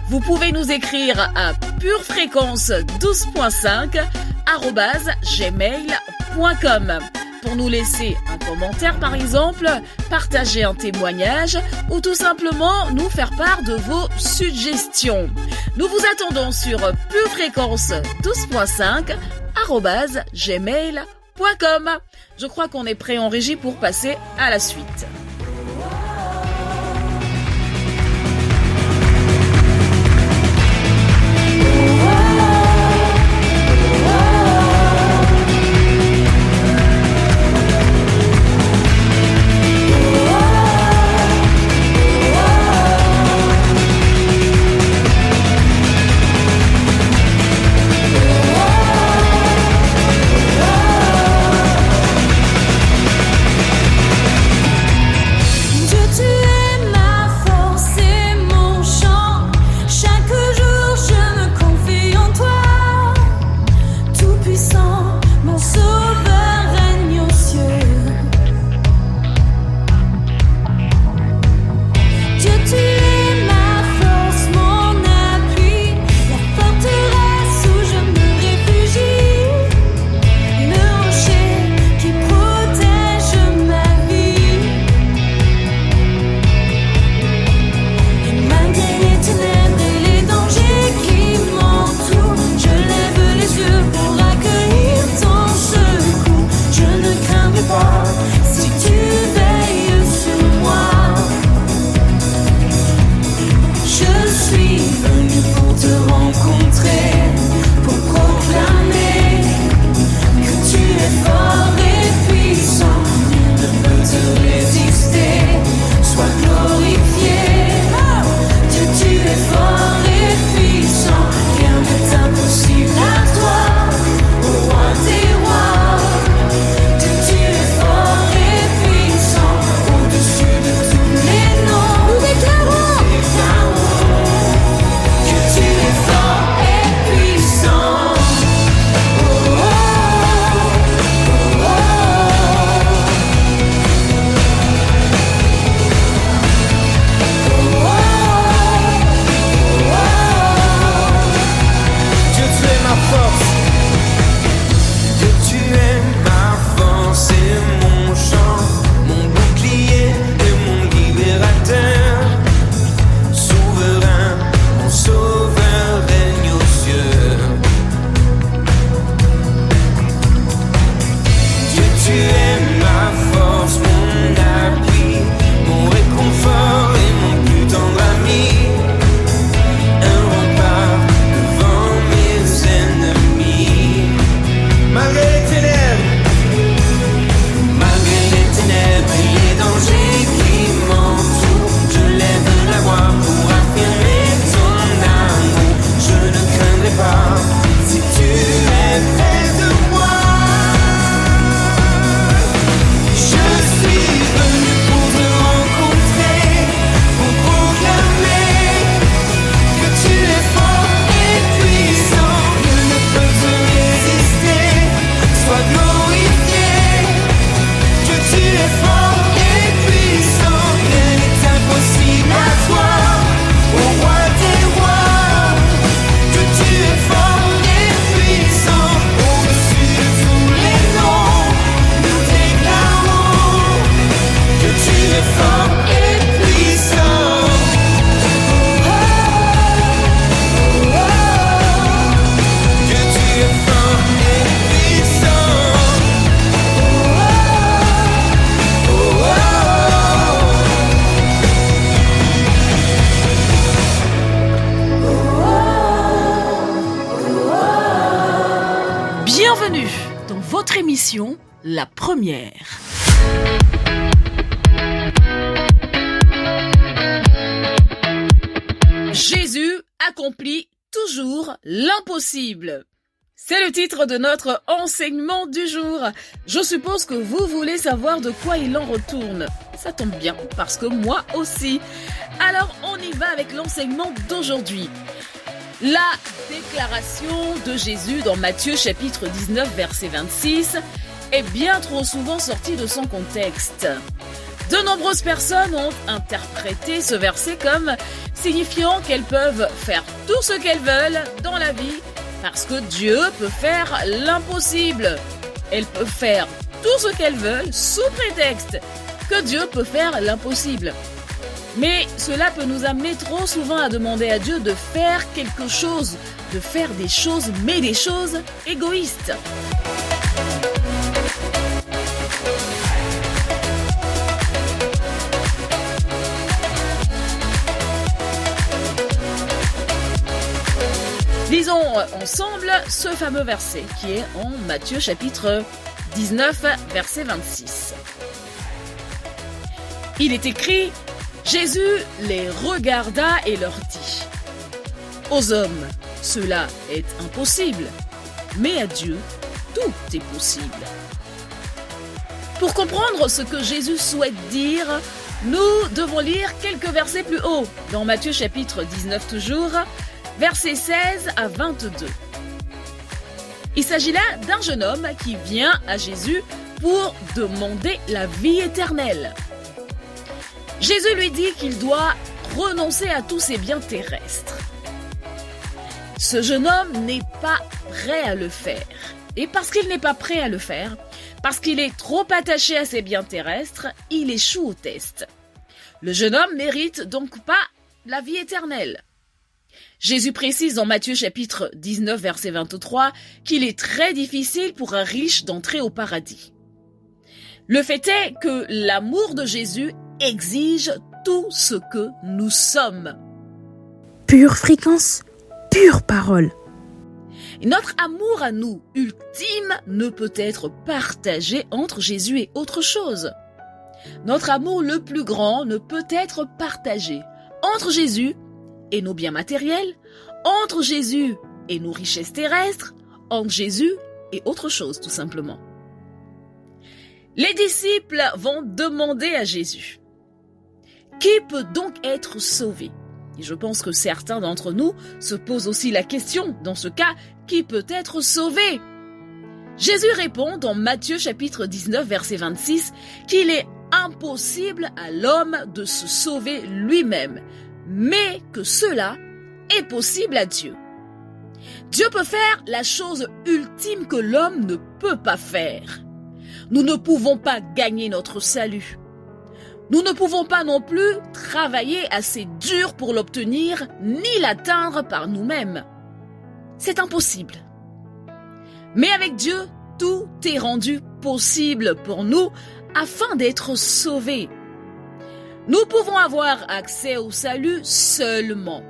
Speaker 3: Vous pouvez nous écrire à purefréquence12.5@gmail.com pour nous laisser un commentaire par exemple, partager un témoignage ou tout simplement nous faire part de vos suggestions. Nous vous attendons sur purefréquence12.5@gmail.com. Je crois qu'on est prêt en régie pour passer à la suite. la première. Jésus accomplit toujours l'impossible. C'est le titre de notre enseignement du jour. Je suppose que vous voulez savoir de quoi il en retourne. Ça tombe bien, parce que moi aussi. Alors, on y va avec l'enseignement d'aujourd'hui. La déclaration de Jésus dans Matthieu chapitre 19, verset 26 est bien trop souvent sortie de son contexte. De nombreuses personnes ont interprété ce verset comme signifiant qu'elles peuvent faire tout ce qu'elles veulent dans la vie parce que Dieu peut faire l'impossible. Elles peuvent faire tout ce qu'elles veulent sous prétexte que Dieu peut faire l'impossible. Mais cela peut nous amener trop souvent à demander à Dieu de faire quelque chose, de faire des choses, mais des choses égoïstes. Lisons ensemble ce fameux verset qui est en Matthieu chapitre 19, verset 26. Il est écrit, Jésus les regarda et leur dit, « Aux hommes, cela est impossible, mais à Dieu, tout est possible. » Pour comprendre ce que Jésus souhaite dire, nous devons lire quelques versets plus haut, dans Matthieu chapitre 19 toujours, versets 16 à 22. Il s'agit là d'un jeune homme qui vient à Jésus pour demander la vie éternelle. Jésus lui dit qu'il doit renoncer à tous ses biens terrestres. Ce jeune homme n'est pas prêt à le faire. Et parce qu'il n'est pas prêt à le faire, parce qu'il est trop attaché à ses biens terrestres, il échoue au test. Le jeune homme n'hérite donc pas la vie éternelle. Jésus précise dans Matthieu chapitre 19 verset 23 qu'il est très difficile pour un riche d'entrer au paradis. Le fait est que l'amour de Jésus exige tout ce que nous sommes.
Speaker 7: Pure fréquence, pure parole.
Speaker 3: Notre amour à nous, ultime, ne peut être partagé entre Jésus et autre chose. Notre amour le plus grand ne peut être partagé entre Jésus et nos biens matériels, entre Jésus et nos richesses terrestres, entre Jésus et autre chose, tout simplement. Les disciples vont demander à Jésus, « Qui peut donc être sauvé ?» Et je pense que certains d'entre nous se posent aussi la question, dans ce cas, qui peut être sauvé? Jésus répond dans Matthieu chapitre 19 verset 26 qu'il est impossible à l'homme de se sauver lui-même, mais que cela est possible à Dieu. Dieu peut faire la chose ultime que l'homme ne peut pas faire. Nous ne pouvons pas gagner notre salut. Nous ne pouvons pas non plus travailler assez dur pour l'obtenir, ni l'atteindre par nous-mêmes. C'est impossible. Mais avec Dieu, tout est rendu possible pour nous afin d'être sauvés. Nous pouvons avoir accès au salut seulement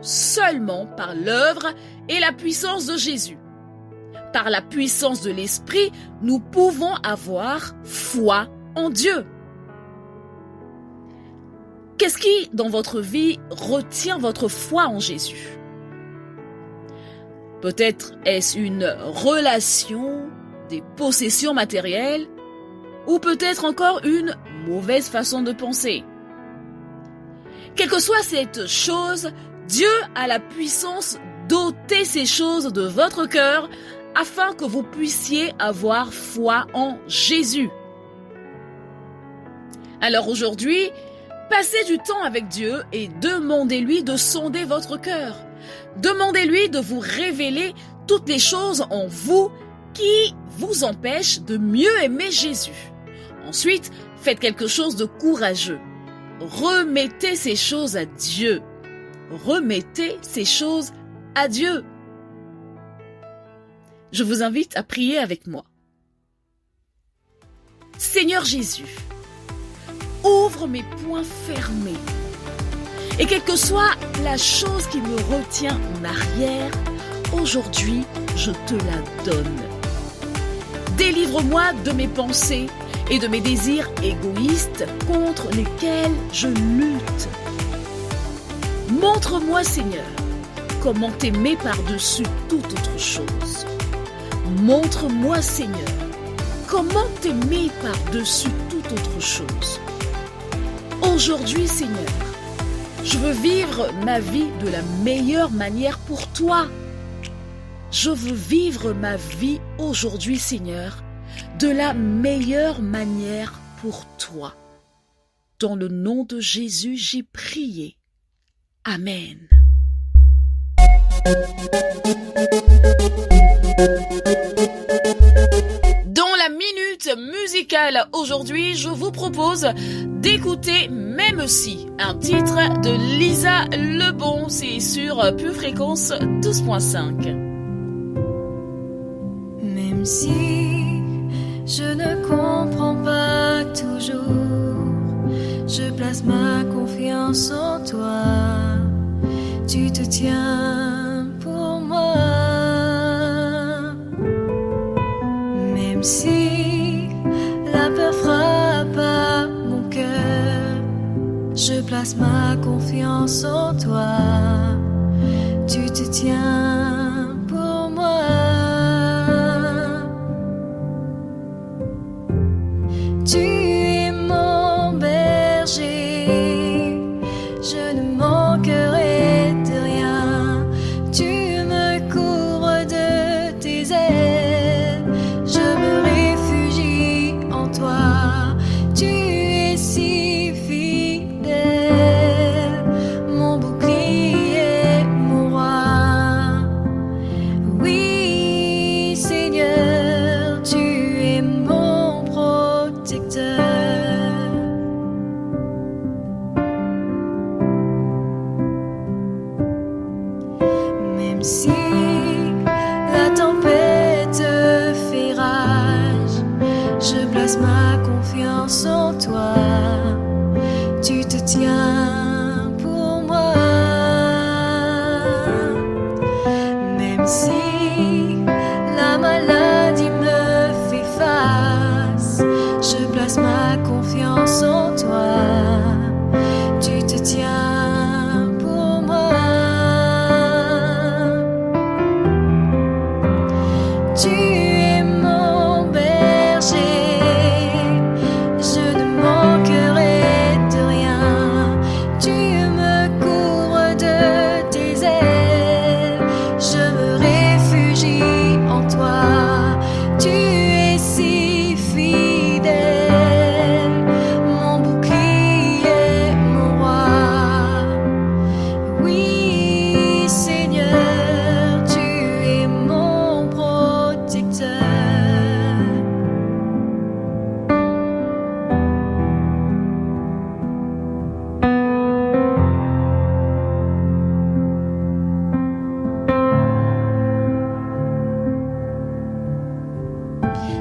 Speaker 3: par l'œuvre et la puissance de Jésus. Par la puissance de l'Esprit, nous pouvons avoir foi en Dieu. Qu'est-ce qui, dans votre vie, retient votre foi en Jésus? Peut-être est-ce une relation, des possessions matérielles, ou peut-être encore une mauvaise façon de penser. Quelle que soit cette chose, Dieu a la puissance d'ôter ces choses de votre cœur afin que vous puissiez avoir foi en Jésus. Alors aujourd'hui, passez du temps avec Dieu et demandez-lui de sonder votre cœur. Demandez-lui de vous révéler toutes les choses en vous qui vous empêchent de mieux aimer Jésus. Ensuite, faites quelque chose de courageux. Remettez ces choses à Dieu. Remettez ces choses à Dieu. Je vous invite à prier avec moi. Seigneur Jésus, ouvre mes poings fermés. Et quelle que soit la chose qui me retient en arrière, aujourd'hui, je te la donne. Délivre-moi de mes pensées et de mes désirs égoïstes contre lesquels je lutte. Montre-moi, Seigneur, comment t'aimer par-dessus toute autre chose. Montre-moi, Seigneur, comment t'aimer par-dessus toute autre chose. Aujourd'hui, Seigneur, je veux vivre ma vie de la meilleure manière pour toi. Je veux vivre ma vie aujourd'hui, Seigneur, de la meilleure manière pour toi. Dans le nom de Jésus, j'ai prié. Amen. Dans la minute musicale aujourd'hui, je vous propose d'écouter Même si, un titre de Lisa Lebon, c'est sur Pure Fréquence 12.5.
Speaker 12: Même si je ne comprends pas toujours, je place ma confiance en toi. Tu te tiens pour moi. Même si la peur frappe à mon cœur, je place ma confiance en toi. Tu te tiens pour moi. Tu es mon berger, je ne manquerai de rien. Tu me couvres de tes ailes, je me réfugie en toi. Tu es si fidèle, mon bouclier, mon roi. Oui, Seigneur, tu es mon protecteur. Même si la tempête fait rage, je place ma confiance en toi. Tu te tiens pour moi. Même si la maladie me fait face, je place ma confiance en toi. Tu te tiens pour moi. Tu es mon berger, je ne manquerai de rien. Tu me couvres de tes ailes, je me réfugie en toi. Tu es si fidèle, mon bouclier, mon roi. Oui, Seigneur, tu es mon protecteur.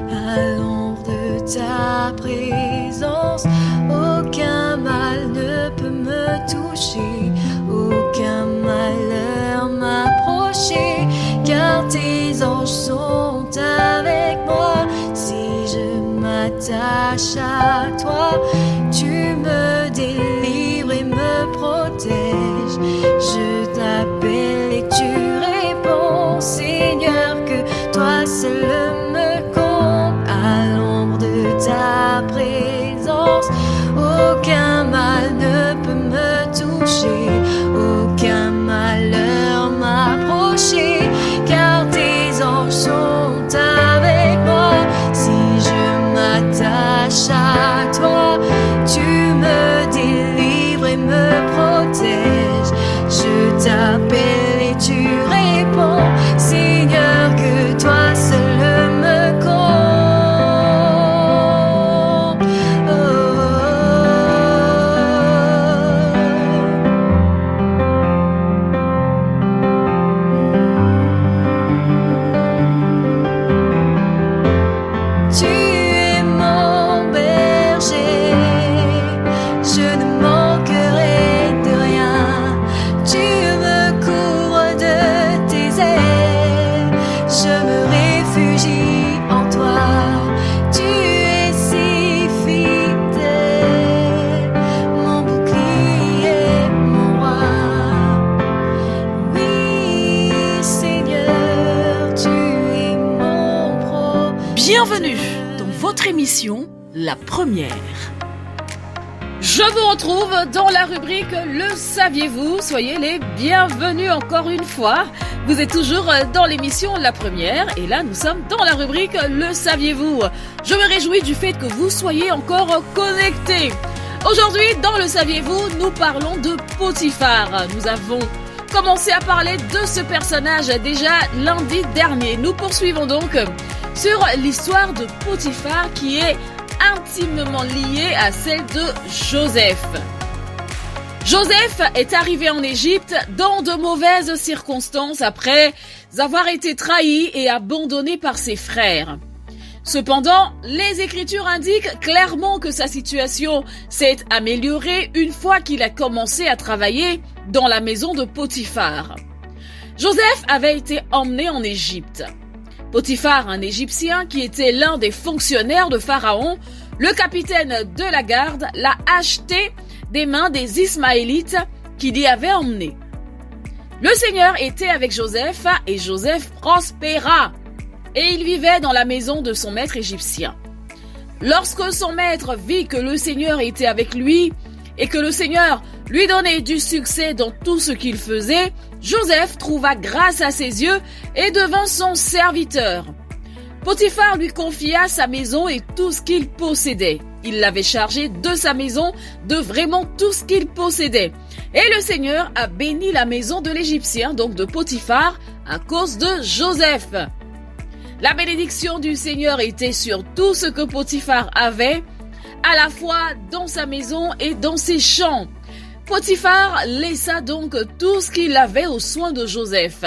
Speaker 12: À l'ombre de ta présence, aucun mal ne peut me toucher, aucun malheur m'approcher, car tes anges sont avec moi. Si je m'attache à toi, tu me délivres et me protèges. Je t'appelle et tu réponds, Seigneur, que toi seul me comble. À l'ombre de ta présence, aucun mal ne peut me toucher, aucun malheur m'approcher, car tes anges sont avec moi. Si je m'attache à toi,
Speaker 3: bienvenue dans votre émission La Première. Je vous retrouve dans la rubrique Le saviez-vous. Soyez les bienvenus encore une fois. Vous êtes toujours dans l'émission La Première et là nous sommes dans la rubrique Le saviez-vous. Je me réjouis du fait que vous soyez encore connectés. Aujourd'hui dans Le saviez-vous, nous parlons de Potiphar. Nous avons commencé à parler de ce personnage déjà lundi dernier. Nous poursuivons donc sur l'histoire de Potiphar qui est intimement liée à celle de Joseph. Joseph est arrivé en Égypte dans de mauvaises circonstances après avoir été trahi et abandonné par ses frères. Cependant, les Écritures indiquent clairement que sa situation s'est améliorée une fois qu'il a commencé à travailler dans la maison de Potiphar. Joseph avait été emmené en Égypte. Potiphar, un Égyptien qui était l'un des fonctionnaires de Pharaon, le capitaine de la garde, l'a acheté des mains des Ismaélites qui l'y avaient emmené. Le Seigneur était avec Joseph et Joseph prospéra et il vivait dans la maison de son maître égyptien. Lorsque son maître vit que le Seigneur était avec lui et que le Seigneur lui donnait du succès dans tout ce qu'il faisait, Joseph trouva grâce à ses yeux et devint son serviteur. Potiphar lui confia sa maison et tout ce qu'il possédait. Il l'avait chargé de sa maison, de vraiment tout ce qu'il possédait. Et le Seigneur a béni la maison de l'Égyptien, donc de Potiphar, à cause de Joseph. La bénédiction du Seigneur était sur tout ce que Potiphar avait, à la fois dans sa maison et dans ses champs. Potiphar laissa donc tout ce qu'il avait aux soins de Joseph.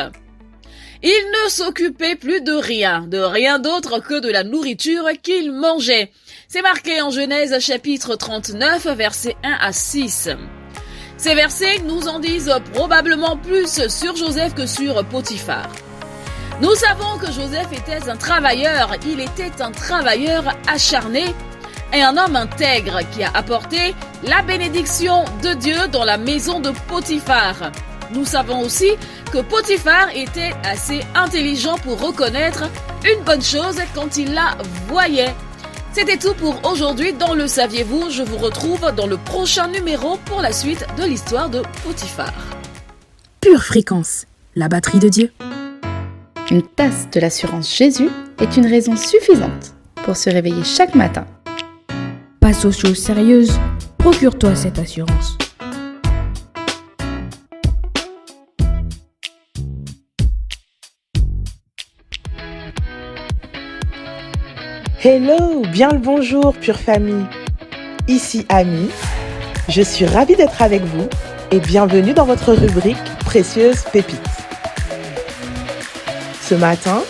Speaker 3: Il ne s'occupait plus de rien d'autre que de la nourriture qu'il mangeait. C'est marqué en Genèse chapitre 39, versets 1 à 6. Ces versets nous en disent probablement plus sur Joseph que sur Potiphar. Nous savons que Joseph était un travailleur, il était un travailleur acharné et un homme intègre qui a apporté la bénédiction de Dieu dans la maison de Potiphar. Nous savons aussi que Potiphar était assez intelligent pour reconnaître une bonne chose quand il la voyait. C'était tout pour aujourd'hui dans Le Saviez-vous. Je vous retrouve dans le prochain numéro pour la suite de l'histoire de Potiphar.
Speaker 13: Pure fréquence, la batterie de Dieu.
Speaker 14: Une tasse de l'assurance Jésus est une raison suffisante pour se réveiller chaque matin.
Speaker 7: Passe aux choses sérieuses, procure-toi cette assurance.
Speaker 15: Hello, bien le bonjour, pure famille. Ici Ami, je suis ravie d'être avec vous et bienvenue dans votre rubrique Précieuse Pépite. Ce matin,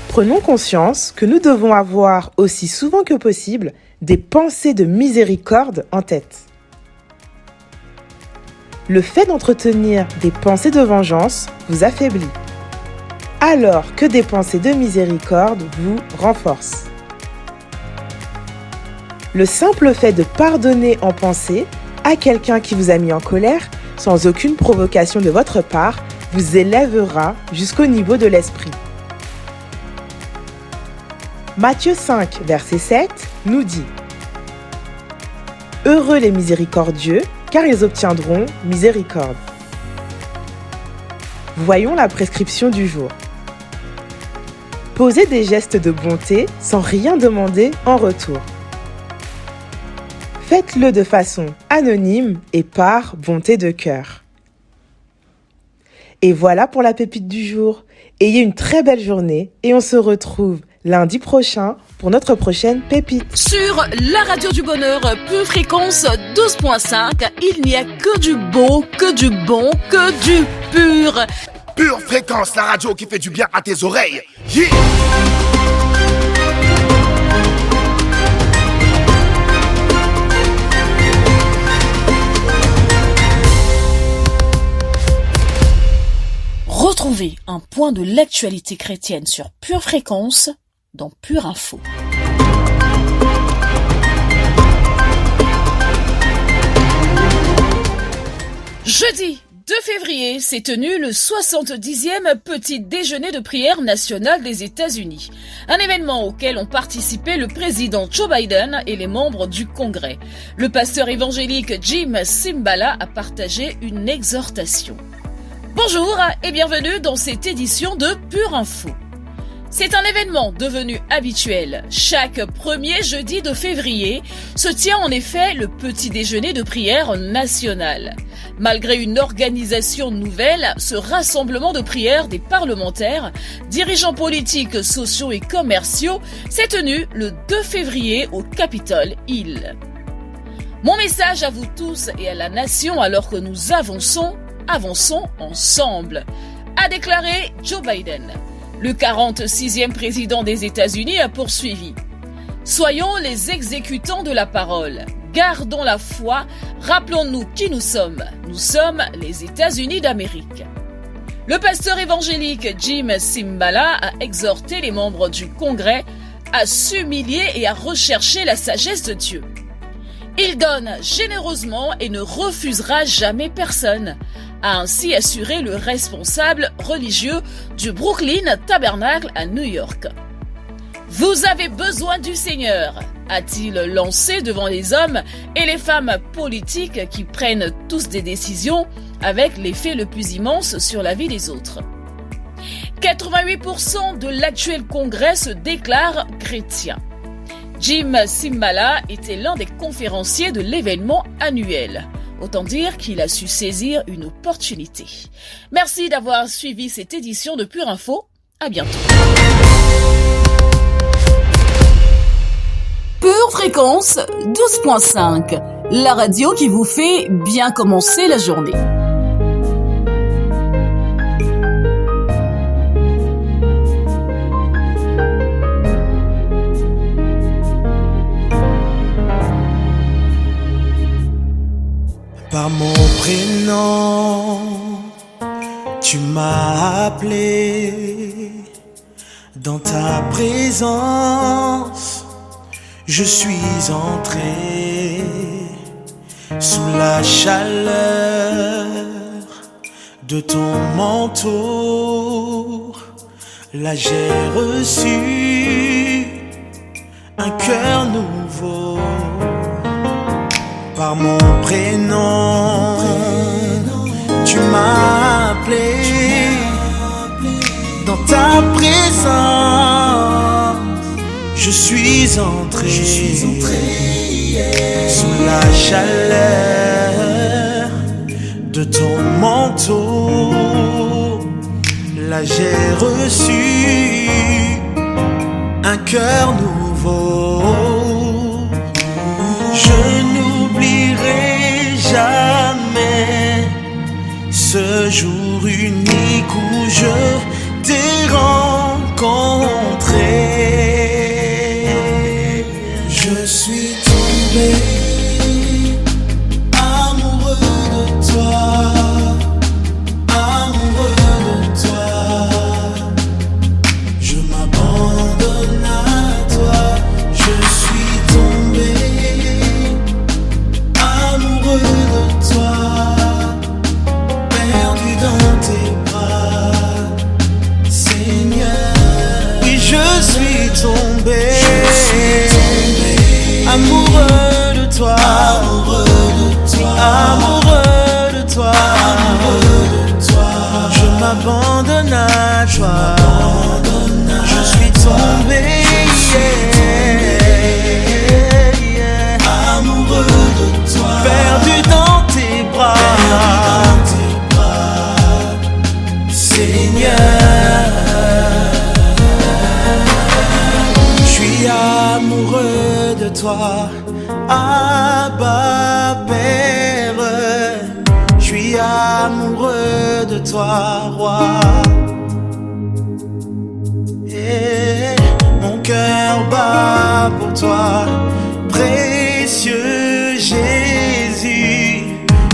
Speaker 15: prenons conscience que nous devons avoir aussi souvent que possible des pensées de miséricorde en tête. Le fait d'entretenir des pensées de vengeance vous affaiblit, alors que des pensées de miséricorde vous renforcent. Le simple fait de pardonner en pensée à quelqu'un qui vous a mis en colère, sans aucune provocation de votre part, vous élèvera jusqu'au niveau de l'esprit. Matthieu 5, verset 7 nous dit « Heureux les miséricordieux, car ils obtiendront miséricorde. » Voyons la prescription du jour. Posez des gestes de bonté sans rien demander en retour. Faites-le de façon anonyme et par bonté de cœur. Et voilà pour la pépite du jour. Ayez une très belle journée et on se retrouve lundi prochain pour notre prochaine pépite.
Speaker 3: Sur la radio du bonheur, Pure Fréquence 12.5, il n'y a que du beau, que du bon, que du pur.
Speaker 2: Pure Fréquence, la radio qui fait du bien à tes oreilles. Yeah!
Speaker 3: Retrouvez un point de l'actualité chrétienne sur Pure Fréquence dans Pure Info. Jeudi 2 février s'est tenu le 70e petit déjeuner de prière national des États-Unis. Un événement auquel ont participé le président Joe Biden et les membres du Congrès. Le pasteur évangélique Jim Cymbala a partagé une exhortation. Bonjour et bienvenue dans cette édition de Pure Info. C'est un événement devenu habituel. Chaque premier jeudi de février se tient en effet le petit déjeuner de prière national. Malgré une organisation nouvelle, ce rassemblement de prière des parlementaires, dirigeants politiques, sociaux et commerciaux s'est tenu le 2 février au Capitol Hill. Mon message à vous tous et à la nation alors que nous avançons ensemble, a déclaré Joe Biden. Le 46e président des États-Unis a poursuivi. Soyons les exécutants de la parole. Gardons la foi. Rappelons-nous qui nous sommes. Nous sommes les États-Unis d'Amérique. Le pasteur évangélique Jim Cymbala a exhorté les membres du Congrès à s'humilier et à rechercher la sagesse de Dieu. Il donne généreusement et ne refusera jamais personne, a ainsi assuré le responsable religieux du Brooklyn Tabernacle à New York. Vous avez besoin du Seigneur, a-t-il lancé devant les hommes et les femmes politiques qui prennent tous des décisions avec l'effet le plus immense sur la vie des autres. 88% de l'actuel Congrès se déclarent chrétiens. Jim Cymbala était l'un des conférenciers de l'événement annuel. Autant dire qu'il a su saisir une opportunité. Merci d'avoir suivi cette édition de Pure Info. À bientôt.
Speaker 16: Pure Fréquence 12.5, la radio qui vous fait bien commencer la journée.
Speaker 4: Par mon prénom, tu m'as appelé. Dans ta présence, je suis entré. Sous la chaleur de ton manteau, là j'ai reçu un cœur nouveau. Par mon prénom, tu m'as appelé. Dans ta présence, je suis entré. Sous la chaleur de ton manteau, là j'ai reçu un cœur nouveau. Je n'oublierai jamais ce jour unique où je t'ai rencontré. Je suis tombé amoureux de toi, amoureux de toi. Je m'abandonne à toi. Je suis tombé amoureux de toi, perdu dans tes bras, Seigneur. Oui, je suis tombé amoureux de toi, amoureux de toi, amoureux de toi, amoureux de toi. Je m'abandonne à toi, je suis tombé, amoureux de toi, perdu dans tes bras, Seigneur. Je suis amoureux de toi, Abba Père. Je suis amoureux de toi, Roi. Et mon cœur bat pour toi, précieux Jésus.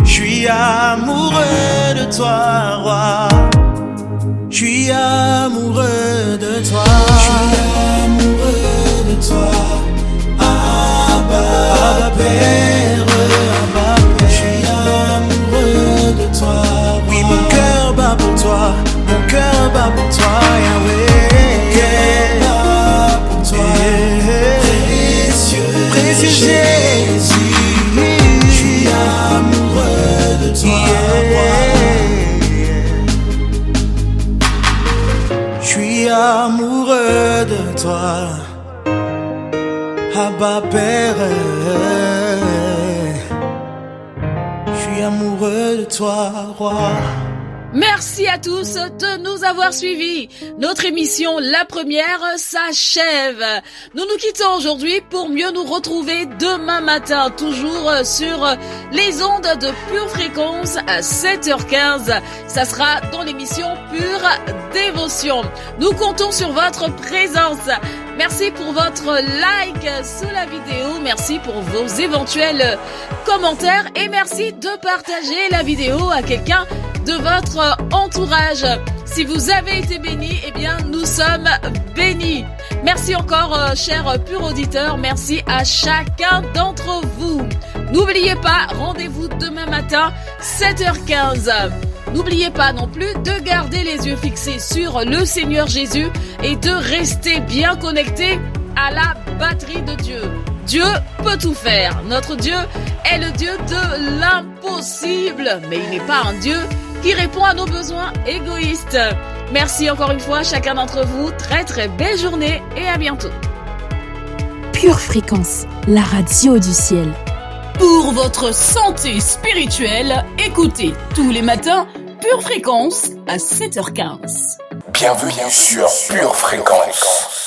Speaker 4: Je suis amoureux de toi, Roi. Je suis amoureux de toi. Je suis amoureux de toi, Abba Père. Je suis amoureux de toi, dingue amoureux de toi, roi.
Speaker 3: Merci à tous de nous avoir suivis. Notre émission La Première s'achève. Nous nous quittons aujourd'hui pour mieux nous retrouver demain matin, toujours sur les ondes de Pure Fréquence à 7h15. Ça sera dans l'émission Pure Dévotion. Nous comptons sur votre présence. Merci pour votre like sous la vidéo. Merci pour vos éventuels commentaires et merci de partager la vidéo à quelqu'un de votre entourage. Si vous avez été bénis, eh bien, nous sommes bénis. Merci encore, chers purs auditeurs. Merci à chacun d'entre vous. N'oubliez pas, rendez-vous demain matin, 7h15. N'oubliez pas non plus de garder les yeux fixés sur le Seigneur Jésus et de rester bien connecté à la batterie de Dieu. Dieu peut tout faire. Notre Dieu est le Dieu de l'impossible, mais il n'est pas un Dieu qui répond à nos besoins égoïstes. Merci encore une fois à chacun d'entre vous. Très très belle journée et à bientôt.
Speaker 13: Pure Fréquence, la radio du ciel.
Speaker 16: Pour votre santé spirituelle, écoutez tous les matins Pure Fréquence à 7h15.
Speaker 1: Bienvenue sur Pure Fréquence.